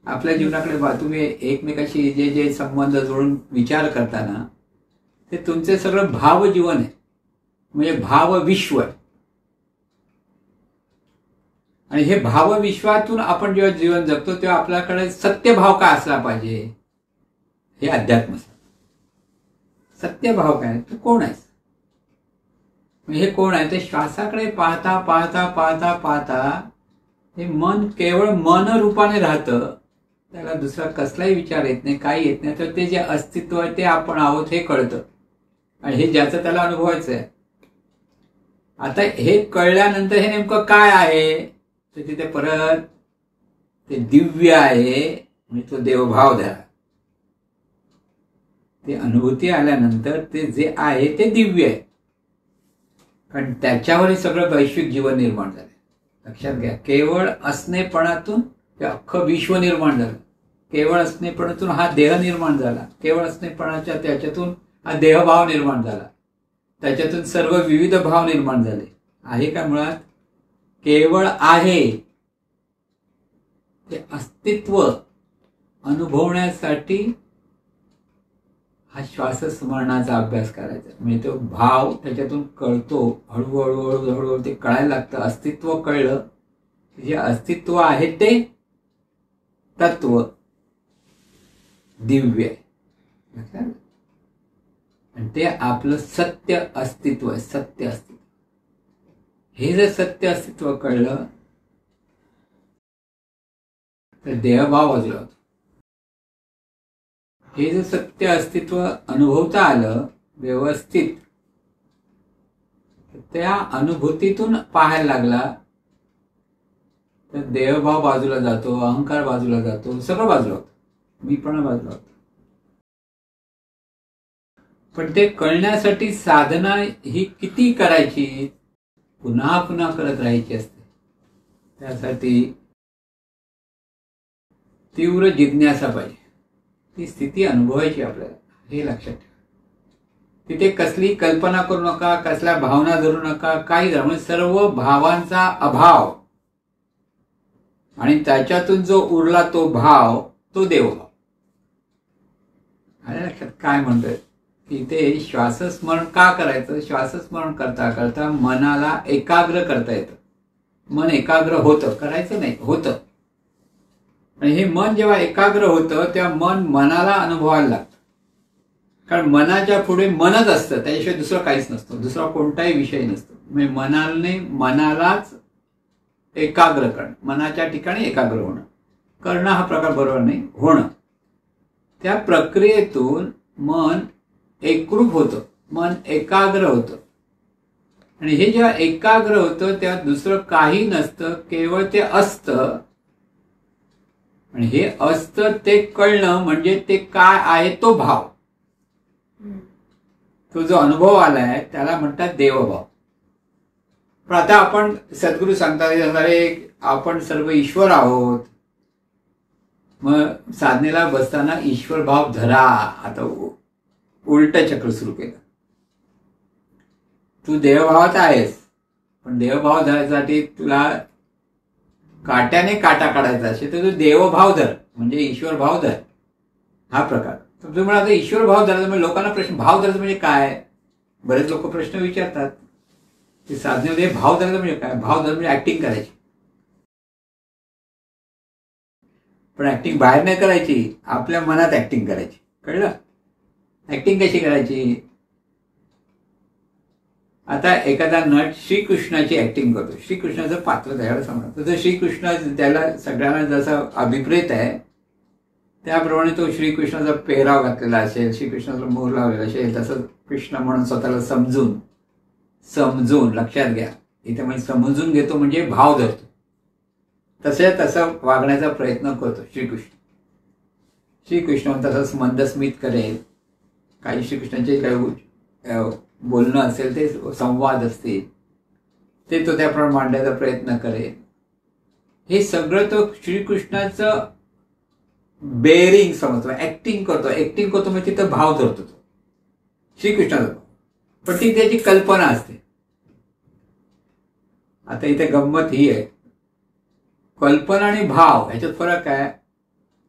आपल्या जीवनाकडे पहा, तुम्ही एकमेकाशी जे जे संबंध जोडून विचार करताना ते तुमचे सगळं भावजीवन आहे. म्हणजे भावविश्व. आणि हे भावविश्वातून आपण जेव्हा जीवन जगतो तेव्हा आपल्याकडे सत्यभाव काय असला पाहिजे, हे अध्यात्म. सत्यभाव काय, तू कोण आहेस, हे कोण आहे ते श्वासाकडे पाहता पाहता पाहता पाहता हे मन केवळ मन रूपाने राहतं. त्याला दुसरा कसलाही विचार येत नाही, काही येत नाही. तर ते जे अस्तित्व आहे ते आपण आहोत हे कळतं. आणि हे ज्याचं त्याला अनुभवायचं आहे. आता हे कळल्यानंतर हे नेमकं काय आहे, तर तिथे परत ते दिव्य आहे, म्हणजे तो देवभाव धरा. ते अनुभूती आल्यानंतर ते जे आहे ते दिव्य आहे. कारण त्याच्यावर हे सगळं वैश्विक जीवन निर्माण झालं. लक्षात घ्या, केवळ असणेपणातून ते अख्खं विश्व निर्माण झालं. केवळ असणेपणातून हा देह निर्माण झाला. केवळ असणेपणाच्या त्याच्यातून हा देहभाव निर्माण झाला. त्याच्यातून सर्व विविध भाव निर्माण झाले. आहे का मुळात केवळ आहे. ते अस्तित्व अनुभवण्यासाठी हा श्वासस्मरणाचा अभ्यास करायचा. म्हणजे तो भाव त्याच्यातून कळतो. हळूहळू हळूहळू हळूहळू ते कळायला लागतं. अस्तित्व कळलं, जे अस्तित्व आहे ते तत्व दिव्य आहे. आणि ते आपलं सत्य अस्तित्व आहे. सत्य अस्तित्व, हे जर सत्य अस्तित्व कळलं तर देहभाव बाजूला होतो. हे जर सत्य अस्तित्व अनुभवता आलं व्यवस्थित, त्या अनुभूतीतून पाहायला लागला तर देहभाव बाजूला जातो, अहंकार बाजूला जातो, सगळं बाजूला होतं, मीपणा बाजूला होतो. पण ते कळण्यासाठी साधना ही किती करायची, पुन्हा पुन्हा करत राहायची असते. त्यासाठी तीव्र जिज्ञासा पाहिजे. ती स्थिती अनुभवायची आपल्याला, हे लक्षात ठेवा. तिथे कसली कल्पना करू नका, कसल्या भावना धरू नका, काही धरू. सर्व भावांचा अभाव आणि त्याच्यातून जो उरला तो भाव, तो देवभाव. आलं लक्षात काय म्हणतोय की ते श्वासस्मरण का करायचं. श्वासस्मरण करता करता मनाला एकाग्र करता येतं. मन एकाग्र होतं, करायचं नाही, होतं. आणि हे मन जेव्हा एकाग्र होतं तेव्हा मन मनाला अनुभवायला लागतं. कारण मनाच्या पुढे मनच असतं, त्याशिवाय दुसरं काहीच नसतं, दुसरा कोणताही विषय नसतो. म्हणजे मनाने मनालाच एकाग्र करणं, मनाच्या ठिकाणी एकाग्र होणं. करणं हा प्रकार बरोबर नाही, होणं. त्या प्रक्रियेतून मन एकरूप होतं, मन एकाग्र होतं. आणि हे जेव्हा एकाग्र होतं तेव्हा दुसरं काही नसतं, केवळ ते असतं. आणि हे असतं ते कळणं म्हणजे ते काय आहे तो भाव. तो जो अनुभव आलाय त्याला म्हणतात देवभाव. पण आता आपण सद्गुरू सांगतात आपण सर्व ईश्वर आहोत. मग साधनेला बसताना ईश्वर भाव धरा. आता उलट चक्र सुरू केलं. तू देवभावात आहेस, पण देवभाव धरायसाठी तुला काट्याने काटा काढायचा असेल तर तू देवभाव धर, म्हणजे ईश्वर भाव धर. हा प्रकार. तर तुम्ही म्हणाल ईश्वर भाव धरायचा म्हणजे लोकांना प्रश्न, भाव धरायचं म्हणजे काय. बरेच लोक प्रश्न विचारतात की साधनेमध्ये भाव धरायचं म्हणजे काय. भाव धरायचं म्हणजे ऍक्टिंग करायची. पण ऍक्टिंग बाहेर नाही करायची, आपल्या मनात ऍक्टिंग करायची. कळलं. ऍक्टिंग कशी करायची. आता एखादा नट श्रीकृष्णाची ऍक्टिंग करतो, श्रीकृष्णाचं पात्र त्याला समजतं. तर श्रीकृष्ण त्याला सगळ्यांना जसा अभिप्रेत आहे त्याप्रमाणे तो श्रीकृष्णाचा पेहराव घातलेला असेल, श्रीकृष्णाचा मोर लावलेला असेल, तसं कृष्ण म्हणून स्वतःला समजून लक्षात घ्या. इथे म्हणजे समजून घेतो म्हणजे भाव धरतो. तसं वागण्याचा प्रयत्न करतो श्रीकृष्ण. श्रीकृष्ण तसंच मंदस्मित करेल. काही श्रीकृष्णाचे काही बोलणं असेल ते संवाद असतील ते तो त्याप्रमाणे मांडण्याचा प्रयत्न करेल. हे सगळं तो श्रीकृष्णाचं बेअरिंग समजतो. ऍक्टिंग करतो म्हणजे तिथं भाव धरतो तो श्रीकृष्णाचा. पण ती त्याची कल्पना असते. आता इथे गंमत ही आहे, कल्पना आणि भाव ह्याच्यात फरक आहे.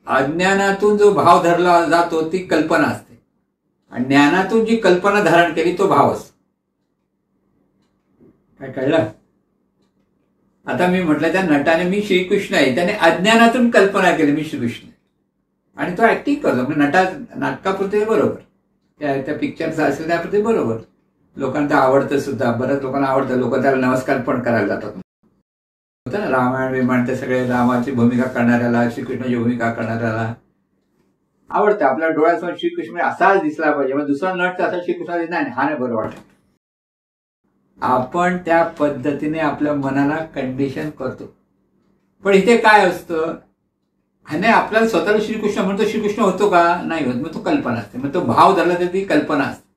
अज्ञानातून जो भाव धरला जातो ती कल्पना असते, आणि ज्ञानातून जी कल्पना धारण केली तो भाव असतो. काय कळलं? आता मी म्हटलं त्या नटाने मी श्रीकृष्ण आहे, त्याने अज्ञानातून कल्पना केली मी श्रीकृष्ण आहे, आणि तो ऍक्टिंग करतो. म्हणजे नाटकापुरते बरोबर, त्या पिक्चरचं असेल त्यापुरते बरोबर, लोकांना आवडतं सुद्धा, बऱ्याच लोकांना आवडतं, लोक त्याला नमस्कार पण करायला जातात. होतं ना रामायण विमाण, ते सगळे रामाची भूमिका करणाऱ्याला, श्रीकृष्णाची भूमिका करणाऱ्याला आवडतं. आपल्या डोळ्यासमोर श्रीकृष्ण असाच दिसला पाहिजे, मग दुसरा नट असा श्रीकृष्णा नाही, हा नाही बरं वाटत. आपण त्या पद्धतीने आपल्या मनाला कंडिशन करतो. पण इथे काय असतं, ह्याने आपल्याला स्वतःला श्रीकृष्ण म्हणतो, श्रीकृष्ण होतो का? नाही होत. मग तो कल्पना असते, मग तो भाव धरला तर ती कल्पना असते.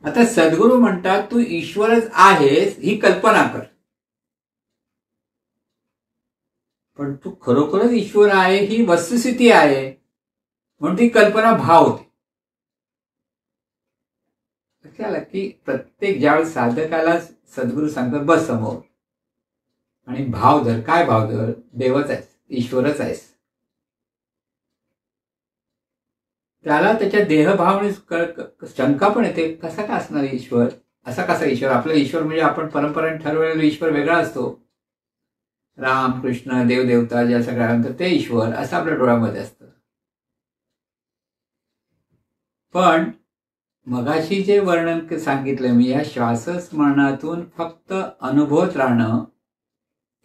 आता सद्गुरू म्हणतात तू ईश्वरच आहेस ही कल्पना कर, पण तू खरोखरच ईश्वर आहे ही वस्तुस्थिती आहे, म्हणून ती कल्पना भाव होते. लक्षात की प्रत्येक ज्यावेळेस साधकाला सद्गुरू सांगतात बस समोर आणि भाव धर. काय भाव धर? देवच आहेस, ईश्वरच आहेस. त्याला त्याच्या देहभावने शंका पण येते, कसा का असणार ईश्वर, असा कसा ईश्वर? आपला ईश्वर म्हणजे आपण परंपरेने ठरवलेला ईश्वर वेगळा असतो, राम कृष्ण देवदेवता ज्या सगळ्या ते ईश्वर असं आपल्या डोळ्यामध्ये असतं. पण मगाशी जे वर्णन सांगितलं मी, या श्वासस्मरणातून फक्त अनुभवत राहणं,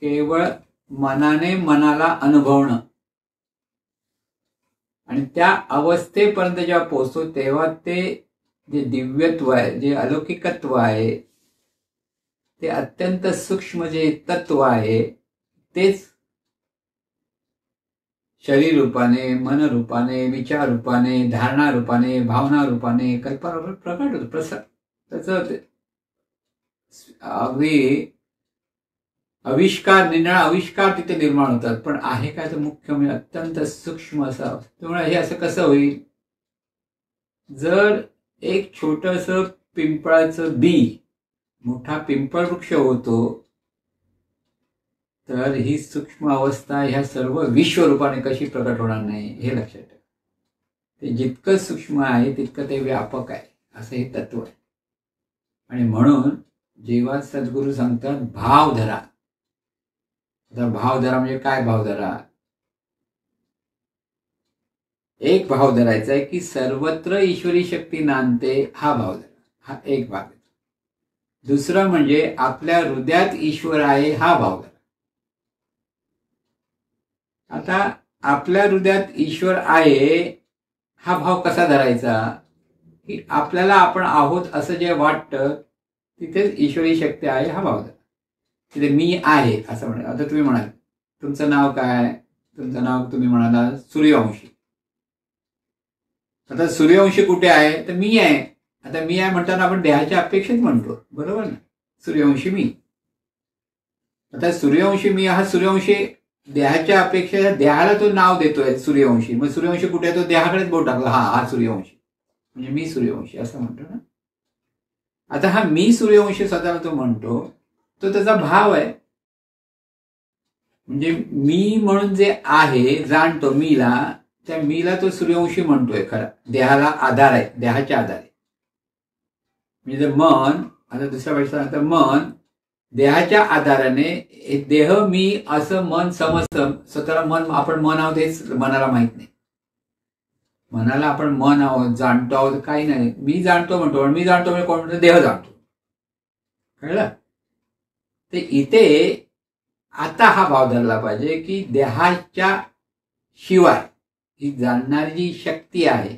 केवळ मनाने मनाला अनुभवणं, आणि त्या अवस्थेपर्यंत जेव्हा पोहोचतो तेव्हा ते जे दिव्यत्व आहे, जे अलौकिकत्व आहे, ते अत्यंत सूक्ष्म जे तत्व आहे, तेच शरीर रूपाने, मन रूपाने, विचार रूपाने, धारणा रूपाने, भावना रूपाने, कल्पना रूपाने प्रकट होतं. त्याचं अगदी आविष्कार, निराळा आविष्कार तिथे निर्माण होतात. पण आहे काय तर मुख्य म्हणजे अत्यंत सूक्ष्म असा. त्यामुळे हे असं कसं होईल? जर एक छोटस पिंपळाचं बी मोठा पिंपळ वृक्ष होतो, तर ही सूक्ष्म अवस्था ह्या सर्व विश्वरूपाने कशी प्रकट होणार नाही हे लक्षात ठेवा. ते जितकं सूक्ष्म आहे तितकं ते व्यापक आहे, असं हे तत्व आहे. आणि म्हणून जेव्हा सद्गुरू सांगतात भाव धरा, आता भाव धरा म्हणजे काय? भाव धरा, एक भाव धरायचा आहे की सर्वत्र ईश्वरी शक्ती नांदते, हा भाव धरा, हा एक भाग. दुसरं म्हणजे आपल्या हृदयात ईश्वर आहे, हा भाव धरा. आता आपल्या हृदयात ईश्वर आहे हा भाव कसा धरायचा? की आपल्याला आपण आहोत असं जे वाटतं तिथेच ईश्वरी शक्ती आहे हा भाव धरा. तिथे मी आहे असं म्हणा. आता तुम्ही म्हणाल तुमचं नाव काय? तुमचं नाव तुम्ही म्हणाला सूर्यवंशी. आता सूर्यवंशी कुठे आहे? तर मी आहे. आता मी आहे म्हणताना आपण देहाच्या अपेक्षेत म्हणतो, बरोबर ना? सूर्यवंशी मी. आता सूर्यवंशी मी हा सूर्यवंशी देहाच्या अपेक्षा, देहाला तो नाव देतोय सूर्यवंशी. मग सूर्यवंशी कुठे आहे? तो देहाकडेच बोट टाकला, हा सूर्यवंशी म्हणजे मी सूर्यवंशी असं म्हणतो ना. आता हा मी सूर्यवंशी स्वतःला तो म्हणतो, तो त्याचा भाव आहे. म्हणजे मी म्हणून जे आहे जाणतो मीला, त्या मीला तो सूर्यवंशी म्हणतोय. खरा देहाला आधार आहे, देहाच्या आधार आहे. म्हणजे मन, आता दुसऱ्या भाषेत तर मन देहाच्या आधाराने देह मी असं मन समजतं. स्वतःला मन, आपण मन आहोत हेच मनाला माहित नाही. मनाला आपण मन आहोत, जाणतो आहोत काही नाही. मी जाणतो म्हणतो, मी जाणतो म्हणजे कोण म्हणतो? देह जाणतो. कळलं? ते इथे आता हा भाव धरला पाहिजे की देहाच्या शिवाय ही जाणणारी जी शक्ती आहे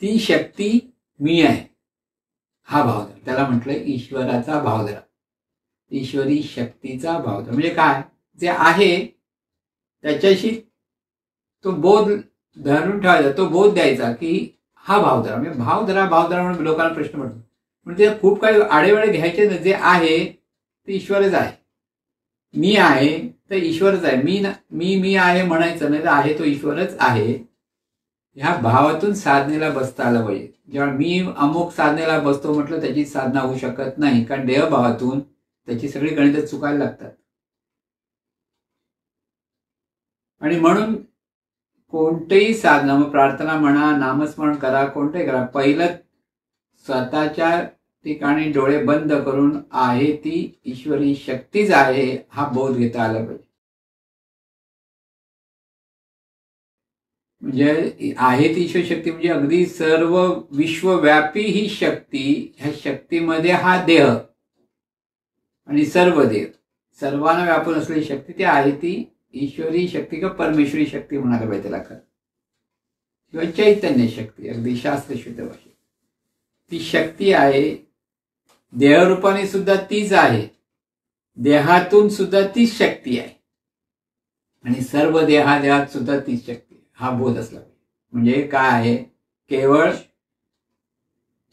ती शक्ती मी आहे, हा भाव धरा. त्याला म्हटलं ईश्वराचा भाव धरा, ईश्वरी शक्तीचा भाव धरा. म्हणजे काय? जे आहे त्याच्याशी तो बोध धरून ठेवायचा, तो बोध द्यायचा की हा भाव धरा. म्हणजे भाव धरा भाव धरा म्हणून लोकांना प्रश्न पडतो. म्हणजे ते खूप काही आडेवाडे घ्यायचे नाही. जे आहे ते ईश्वरच आहे. मी आहे तर ईश्वरच आहे. मी आहे म्हणायचं नाही, तर आहे तो ईश्वरच आहे. ह्या भावातून साधनेला बसता आलं पाहिजे. जेव्हा मी अमुक साधनेला बसतो म्हटलं त्याची साधना होऊ शकत नाही, कारण देहभावातून त्याची सगळी गणितं चुकायला लागतात. आणि म्हणून कोणतेही साधना, मग प्रार्थना म्हणा, नामस्मरण करा, कोणतेही करा, पहिलं स्वतःच्या ठिकाणी डोळे बंद करून आहे ती ईश्वरी शक्तीच आहे हा बोध घेता आला पाहिजे. म्हणजे आहे ती ईश्वर शक्ती म्हणजे अगदी सर्व विश्वव्यापी ही शक्ती, ह्या शक्तीमध्ये हा देह आणि सर्व देव सर्वांना व्यापून असलेली शक्ती ती आहे ती ईश्वरी शक्ती किंवा परमेश्वरी शक्ती म्हणायला पाहिजे त्याला खरं, किंवा चैतन्य शक्ती अगदी शास्त्रशुद्ध भाषेत. ती शक्ती आहे, देहरूपाने सुद्धा तीच आहे, देहातून सुद्धा तीच शक्ती आहे आणि सर्व देहात सुद्धा तीच शक्ती आहे हा बोध असला पाहिजे. म्हणजे काय आहे, केवळ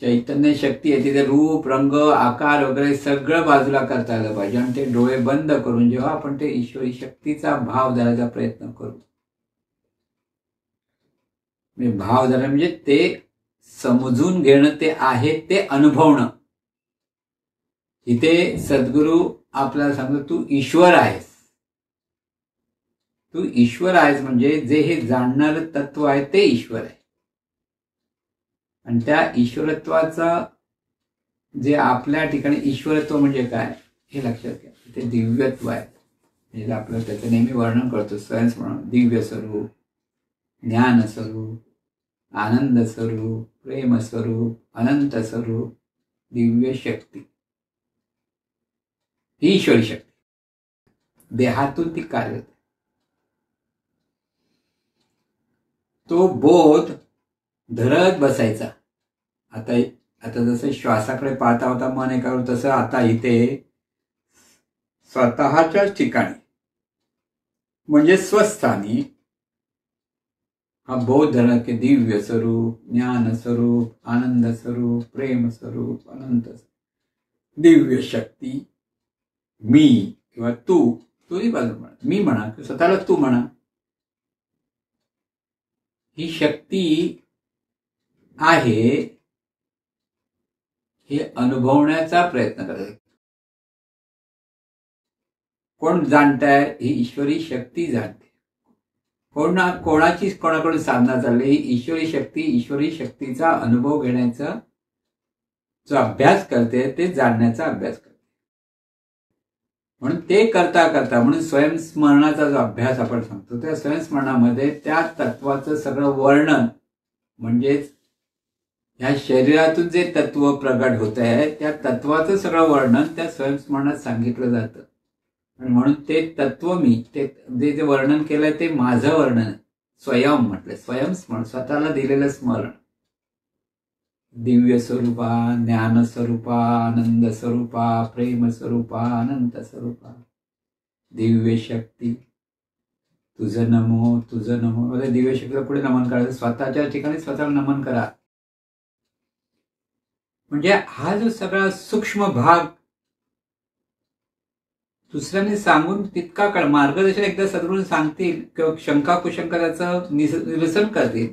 चैतन्य शक्ती आहे, तिथे रूप रंग आकार वगैरे सगळं बाजूला करता आलं पाहिजे आणि ते डोळे बंद करून जेव्हा आपण ते ईश्वरी शक्तीचा भाव धरायचा प्रयत्न करू, भाव धरणं म्हणजे ते समजून घेणं, ते आहे ते अनुभवणं. इथे सद्गुरू आपल्याला सांगतो तू ईश्वर आहेस, तू ईश्वर आहेस म्हणजे जे हे जाणणारं तत्व आहे ते ईश्वर आहे. आणि त्या ईश्वरत्वाचा जे आपल्या ठिकाणी ईश्वरत्व म्हणजे काय हे लक्षात घ्या. ते दिव्यत्व आहे, म्हणजे आपलं त्याचं नेहमी वर्णन करतो स्वयंस्मरण, दिव्य स्वरूप, ज्ञान स्वरूप, आनंद स्वरूप, प्रेम स्वरूप, अनंत स्वरूप, दिव्य शक्ती, ही ईश्वरी शक्ती देहातून ती कार्य होते. तो बोध धरत बसायचा. आता जसं श्वासाकडे पाहता होता मन एकावर, तसं आता इथे स्वतःच्याच ठिकाणी म्हणजे स्वस्थानी हा बोध धरण की दिव्य स्वरूप, ज्ञान स्वरूप, आनंद स्वरूप, प्रेम स्वरूप, अनंत दिव्य शक्ती, मी किंवा तू, तूही बाजू म्हणा, मी म्हणा किंवा स्वतःला तू म्हणा, ही शक्ती आहे हे अनुभवण्याचा प्रयत्न करायचा. कोण जाणताय, ही ईश्वरी शक्ती जाणते. कोणाची कोणाकडून साधना चालली, ही ईश्वरी शक्ती, ईश्वरी शक्तीचा अनुभव घेण्याचा जो अभ्यास करते ते जाणण्याचा अभ्यास करते. म्हणून ते करता करता, म्हणून स्वयंस्मरणाचा जो अभ्यास आपण सांगतो त्या स्वयंस्मरणामध्ये त्या तत्वाचं सगळं वर्णन, म्हणजेच ह्या शरीरातून जे तत्व प्रगट होत आहे त्या तत्वाचं सगळं वर्णन त्या स्वयंस्मरणात सांगितलं जातं. आणि म्हणून ते तत्व मी, ते जे वर्णन केलंय ते माझं वर्णन आहे. स्वयं म्हटलं, स्वयंस्मरण, स्वतःला दिलेलं स्मरण. दिव्य स्वरूपा, ज्ञान स्वरूपा, आनंद स्वरूपा, प्रेम स्वरूपा, अनंत स्वरूपा, दिव्य शक्ती, तुझं नमो, तुझं नमो. दिव्य शक्तीला पुढे नमन करायचं, स्वतःच्या ठिकाणी स्वतःला नमन करा. म्हणजे हा जो सगळा सूक्ष्म भाग दुसऱ्याने सांगून तितका काळ मार्गदर्शन एकदा सद्गुरू सांगतील किंवा शंका कुशंका त्याचं निरसन करतील,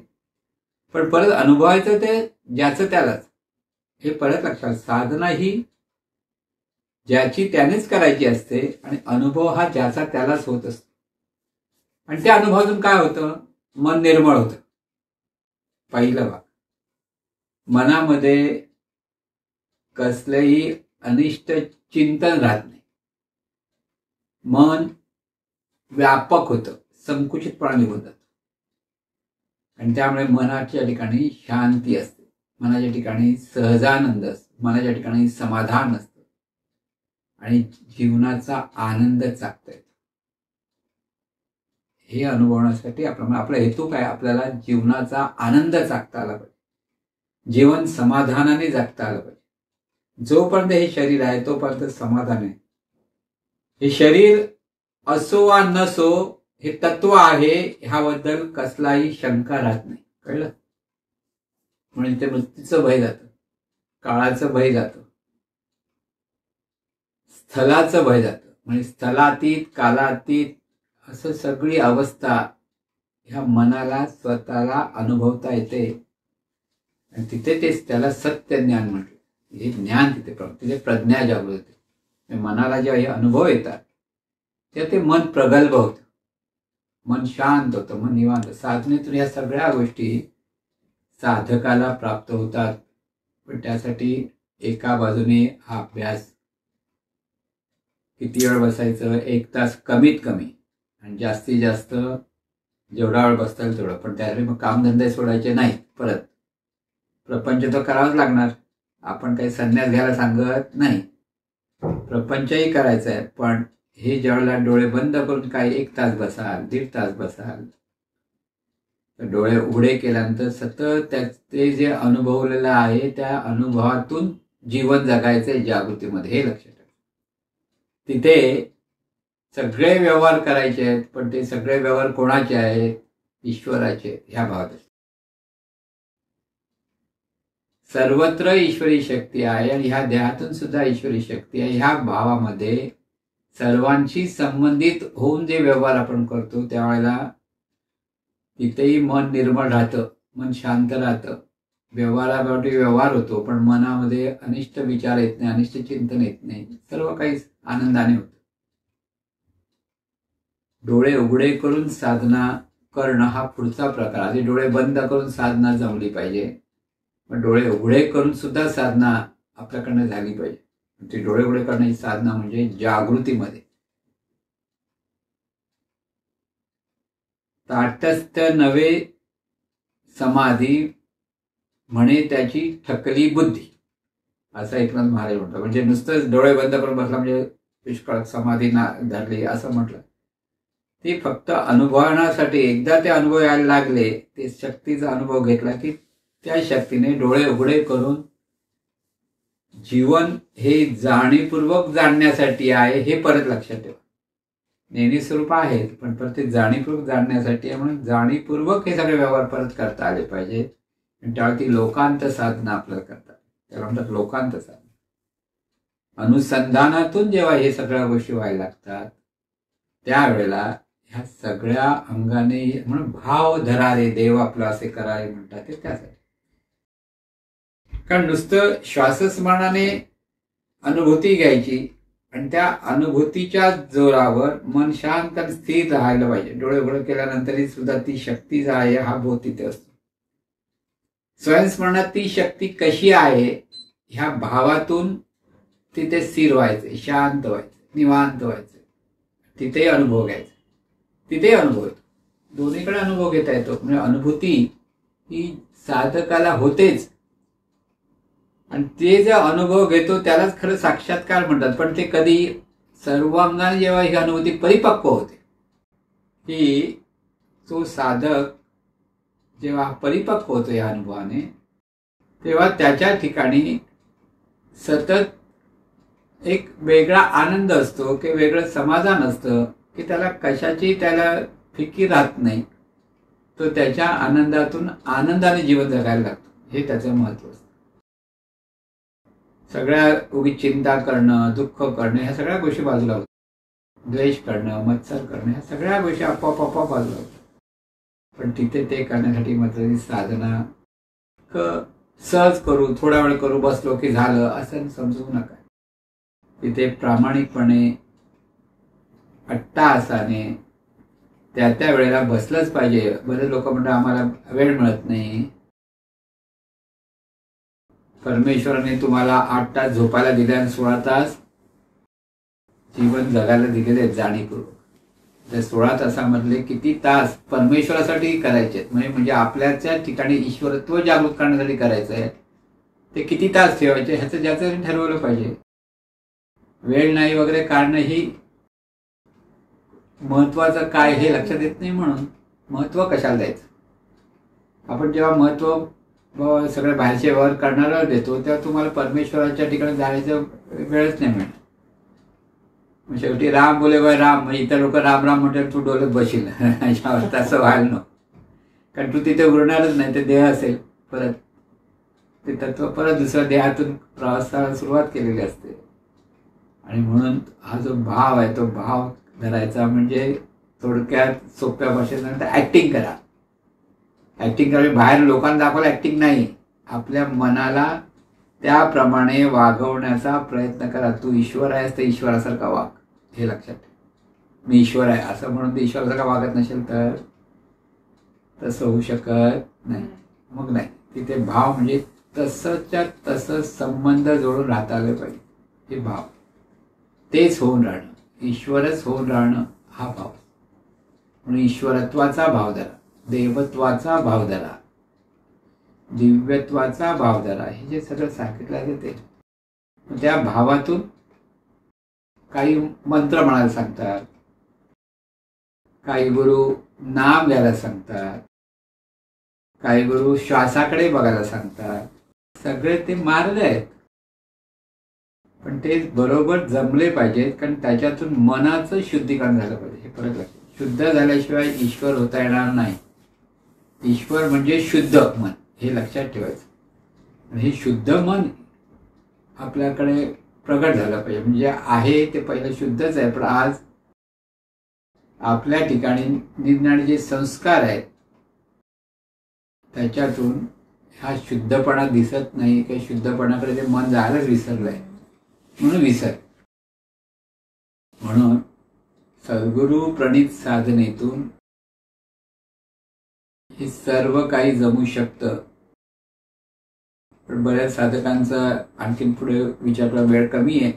पण परत अनुभवायचं ते ज्याचं त्यालाच. हे परत लक्षात, साधना ही ज्याची त्यानेच करायची असते आणि अनुभव हा ज्याचा त्यालाच होत असतो. आणि त्या अनुभवातून काय होतं, मन निर्मळ होतं. पहिलं भाग, मनामध्ये कसलंही अनिष्ट चिंतन राहत नाही, मन व्यापक होतं, संकुचितपणा निघून जातो. आणि त्यामुळे मनाच्या ठिकाणी शांती असते, मनाच्या ठिकाणी सहजानंद असतो, मनाच्या ठिकाणी समाधान असतं आणि जीवनाचा आनंद चाकता येतो. हे अनुभवण्यासाठी आपला हेतू काय, आपल्याला जीवनाचा आनंद चाकता आला पाहिजे, जीवन समाधानाने जगता आलं पाहिजे. जोपर्यंत हे शरीर आहे तोपर्यंत समाधान आहे. हे शरीर असो वा नसो, हे तत्व आहे ह्याबद्दल कसलाही शंका राहत नाही. कळलं? म्हणून ते मृत्यूचं भय जातं, काळाचं भय जातं, स्थलाचं भय जातं. म्हणजे स्थलातीत कालातीत असं सगळी अवस्था ह्या मनाला स्वतःला अनुभवता येते. आणि तिथे तेच त्याला सत्य ज्ञान म्हटलं. हे ज्ञान तिथे प्रज्ञा जागृत होते. मनाला जेव्हा हे अनुभव येतात तेव्हा ते मन प्रगल्भ होतं, मन शांत होतं, मन निवांत. साधनेतून या सगळ्या गोष्टी साधकाला प्राप्त होतात. पण त्यासाठी एका बाजूने हा अभ्यास किती वेळ बसायचं, 1 तास कमीत कमी, आणि जास्तीत जास्त जेवढा वेळ बसता येईल तेवढं. पण त्यासाठी मग कामधंदे सोडायचे नाहीत. परत प्रपंच तर करावाच लागणार. आपण काही संन्यास घ्यायला सांगत नाही, प्रपंचही करायचं आहे. पण हे ज्यावेळेला डोळे बंद करून काही 1 तास बसाल, 1.5 तास बसाल, तर डोळे उघडे केल्यानंतर सतत ते जे अनुभवलेलं आहे त्या अनुभवातून जीवन जगायचंय जागृतीमध्ये, हे लक्षात ठेवा. तिथे सगळे व्यवहार करायचे आहेत, पण ते सगळे व्यवहार कोणाचे आहेत? ईश्वराचे. ह्या भावात सर्वत्र ईश्वरी शक्ती आहे आणि ह्या देहातून सुद्धा ईश्वरी शक्ती आहे. ह्या भावामध्ये सर्वांशी संबंधित होऊन जे व्यवहार आपण करतो त्यावेळेला तिथेही मन निर्मळ राहतं, मन शांत राहतं. व्यवहाराबाबतीत व्यवहार होतो, पण मनामध्ये अनिष्ट विचार येत नाही, अनिष्ट चिंतन येत नाही. सर्व काही आनंदाने होतं. डोळे उघडे करून साधना करणं हा पुढचा प्रकार. आधी डोळे बंद करून साधना जमली पाहिजे, पण डोळे उघडे करून सुद्धा साधना आपल्याकडनं झाली पाहिजे. ती डोळे उघडे करण्याची साधना म्हणजे जागृतीमध्ये. ताटस्थ नवे समाधी म्हणे त्याची थकली बुद्धी, असं एकनाथ महाराज म्हणतात. म्हणजे नुसतंच डोळे बंद करून बसला म्हणजे पुष्कळ समाधी धरली असं म्हटलं. ते फक्त अनुभवण्यासाठी, एकदा ते अनुभव यायला लागले, ते शक्तीचा अनुभव घेतला की त्या शक्तीने डोळे उघडे करून जीवन हे जाणीवपूर्वक जाणण्यासाठी आहे, हे परत लक्षात ठेवा. नेहमी स्वरूप आहेत, पण प्रत्येक जाणीवपूर्वक जाणण्यासाठी आहे. म्हणून जाणीवपूर्वक हे सगळे व्यवहार परत करता आले पाहिजेत. त्यावेळी ती लोकांत साधना आपल्याला करतात. त्याला म्हणतात लोकांत साधना. अनुसंधानातून जेव्हा हे सगळ्या गोष्टी व्हायला लागतात त्यावेळेला ह्या सगळ्या अंगाने, म्हणून भाव धरारे देव आपला असे करारे म्हणतात ते त्यासाठी. कारण नुसतं श्वासस्मरणाने अनुभूती घ्यायची आणि त्या अनुभूतीच्या जोरावर मन शांत आणि स्थिर राहायला पाहिजे. डोळे उघडे केल्यानंतरही सुद्धा ती शक्ती आहे हा बोध तिथे असतो. स्वयंस्मरणात ती शक्ती कशी आहे ह्या भावातून तिथे स्थिर व्हायचे, शांत व्हायचे, निवांत व्हायचे. तिथे अनुभव घ्यायचा, तिथे अनुभव येतो. दोन्हीकडे अनुभव घेता येतो. म्हणजे अनुभूती ही साधकाला होतेच, आणि ते जे अनुभव घेतो त्यालाच खरं साक्षात्कार म्हणतात. पण ते कधी सर्वांगाने जेव्हा ही अनुभूती परिपक्व होते, की तो साधक जेव्हा परिपक्व होतो या अनुभवाने, तेव्हा त्याच्या ठिकाणी सतत एक वेगळा आनंद असतो, की वेगळं समाधान असतं, की त्याला कशाची त्याला फिकीर राहत नाही. तो त्याच्या आनंदातून आनंदाने जीवन जगायला लागतो. हे त्याचं महत्व असतं. सगळ्या उगीच चिंता करणं, दुःख करणं, ह्या सगळ्या गोष्टी बाजूला होतात. द्वेष करणं, मत्सर करणं, ह्या सगळ्या गोष्टी आपोआप बाजूला होतात. पण तिथे ते करण्यासाठी मात्र साधना सहज करू, थोडा वेळ करू, बसलो की झालं असं समजू नका. तिथे प्रामाणिकपणे अट्टाहासाने त्या वेळेला बसलंच पाहिजे. बरेच लोक म्हणतात आम्हाला वेळ मिळत नाही. परमेश्वराने तुम्हाला 8 तास झोपायला दिले आणि 16 तास जीवन जगायला दिलेले आहेत जाणीवपूर्वक. त्या 16 तासामधले किती तास परमेश्वरासाठी करायचे आहेत, म्हणजे आपल्याच्या ठिकाणी ईश्वरत्व जागृत करण्यासाठी करायचं आहे, ते किती तास ठेवायचे ह्याचं ज्याचं ठरवलं पाहिजे. वेळ नाही वगैरे काढणं ही महत्वाचं काय हे लक्षात येत नाही. म्हणून महत्व कशाला द्यायचं. आपण जेव्हा महत्व सगळे बाहेरचे व्यवहार करणारा देतो तेव्हा तुम्हाला परमेश्वराच्या ठिकाणी जाण्याचा वेळच नाही मिळणार. शेवटी राम बोले बाय राम, इतर लोक राम राम म्हणतात, तू डोलत बशील तसं व्हायला नको. कारण तू तिथे उरणारच नाही. ते देह असेल, परत ते तत्व परत दुसऱ्या देहातून प्रवासाला सुरुवात केलेली असते. आणि म्हणून हा जो भाव आहे तो भाव धरायचा. म्हणजे थोडक्यात सोप्या भाषेत सांगता ऍक्टिंग करा. ऍक्टिंग करावी, बाहेर लोकांना दाखवायला ऍक्टिंग नाही, आपल्या मनाला त्याप्रमाणे वागवण्याचा प्रयत्न करा. तू ईश्वर आहेस तर ईश्वरासारखा वाग, हे लक्षात ठेव. मी ईश्वर आहे असं म्हणून ते ईश्वरासारखा वागत नसेल तर तसं होऊ शकत नाही. मग नाही, तिथे भाव म्हणजे तसंच्या तसं संबंध जोडून राहता आले पाहिजे. हे भाव तेच होऊन राहणं, ईश्वरच होऊन राहणं हा भाव. म्हणून ईश्वरत्वाचा भाव धरा, देवत्वाचा भाव धरा, दिव्यत्वाचा भाव धरा. हे जे सगळं सांगितलं आहे ते त्या भावातून काही मंत्र म्हणायला सांगतात, काही गुरु नाम घ्यायला सांगतात, काही गुरु श्वासाकडे बघायला सांगतात. सगळे ते मार्ग आहेत, पण ते बरोबर जमले पाहिजेत, कारण त्याच्यातून मनाचं शुद्धीकरण झालं पाहिजे. हे परत लक्षात, शुद्ध झाल्याशिवाय ईश्वर होता येणार नाही. ईश्वर म्हणजे शुद्ध मन, हे लक्षात ठेवायचं. हे शुद्ध मन आपल्याकडे प्रगट झालं पाहिजे. म्हणजे आहे ते पहिलं शुद्धच आहे, पण आज आपल्या ठिकाणी निघणारे जे संस्कार आहेत त्याच्यातून हा शुद्धपणा दिसत नाही, काही शुद्धपणाकडे ते मन जायलाच विसरलंय. म्हणून म्हणून सद्गुरु प्रणित साधनेतून हे सर्व काही जमू शकतं. पण बऱ्याच साधकांचा आणखीन पुढे विचार करायला वेळ कमी आहे.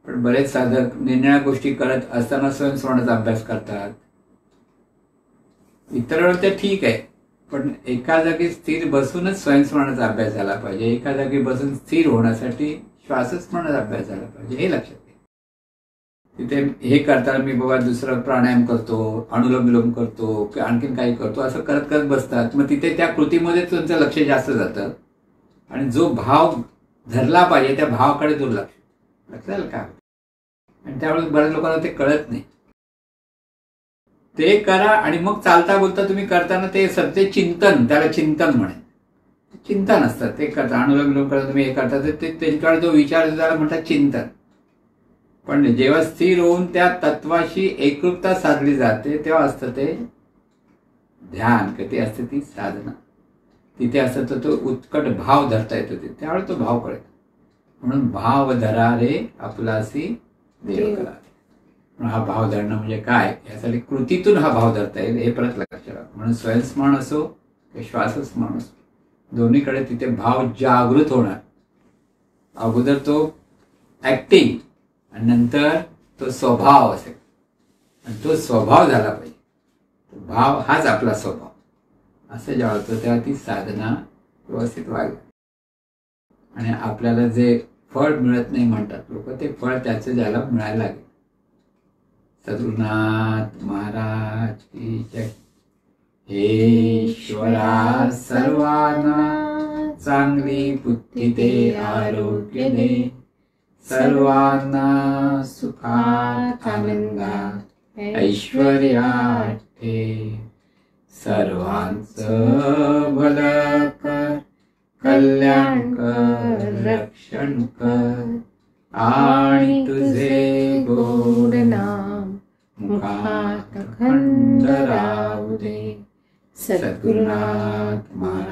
पण बरेच साधक निरनिराळ्या गोष्टी करत असताना स्वयंस्मरणाचा अभ्यास करतात. इतर वेळेला ते ठीक आहे, पण एका जागी स्थिर बसूनच स्वयंस्मरणाचा अभ्यास झाला पाहिजे. एका जागी बसून स्थिर होण्यासाठी श्वासस्मरणाचा अभ्यास झाला पाहिजे. हे लक्षात घ्या. तिथे हे करताना मी बाबा दुसरं प्राणायाम करतो, अनुलोम विलोम करतो, आणखीन काही करतो, असं करत करत बसतात. मग तिथे त्या कृतीमध्ये तुमचं लक्ष जास्त जातं आणि जो भाव धरला पाहिजे त्या भावाकडे दुर्लक्ष. लक्षात का? आणि त्यावेळेस बऱ्याच लोकांना ते कळत नाही. ते करा आणि मग चालता बोलता तुम्ही करताना ते सत्य चिंतन, त्याला चिंतन म्हणे, चिंतन असतात. ते करता अनुलोम विलोम करता तुम्ही हे करता ते त्यांच्याकडे जो विचार त्याला म्हणतात चिंतन. पण जेव्हा स्थिर होऊन त्या तत्वाशी एकरूपता साधली जाते तेव्हा असतं ते ध्यान, ते असते ती साधना. तिथे असतं तो उत्कट भाव धरता येतो, त्यावेळेस तो भाव कळतो. म्हणून भाव धरा रे आपलासी देव करा. हा भाव धरणं म्हणजे काय, यासाठी कृतीतून हा भाव धरता येईल हे परत लक्षात ठेवा. म्हणून स्वयंस्मरण असो किंवा श्वासस्मरण असो, दोन्हीकडे तिथे भाव जागृत होणार. अगोदर तो ऍक्टिंग आणि नंतर तो स्वभाव असेल, आणि तो स्वभाव झाला पाहिजे. भाव हाच आपला स्वभाव असं जेव्हा होतं तेव्हा ती साधना व्यवस्थित व्हायला. आणि आपल्याला जे फळ मिळत नाही म्हणतात लोक, ते फळ त्याचं ज्याला मिळायला लागेल. सद्गुरुनाथ महाराज की जय. हे ईश्वरा सर्वांना चांगली बुद्धी दे, आरोग्य दे, सर्वांना सुखात आनंदात ऐश्वर्यात ठेव. सर्वांचं भलं कर, कल्याण कर, रक्षण कर, आणि तुझे गोड नाम मुखात खंड राहू दे. सद्गुरुनाथ महाराज.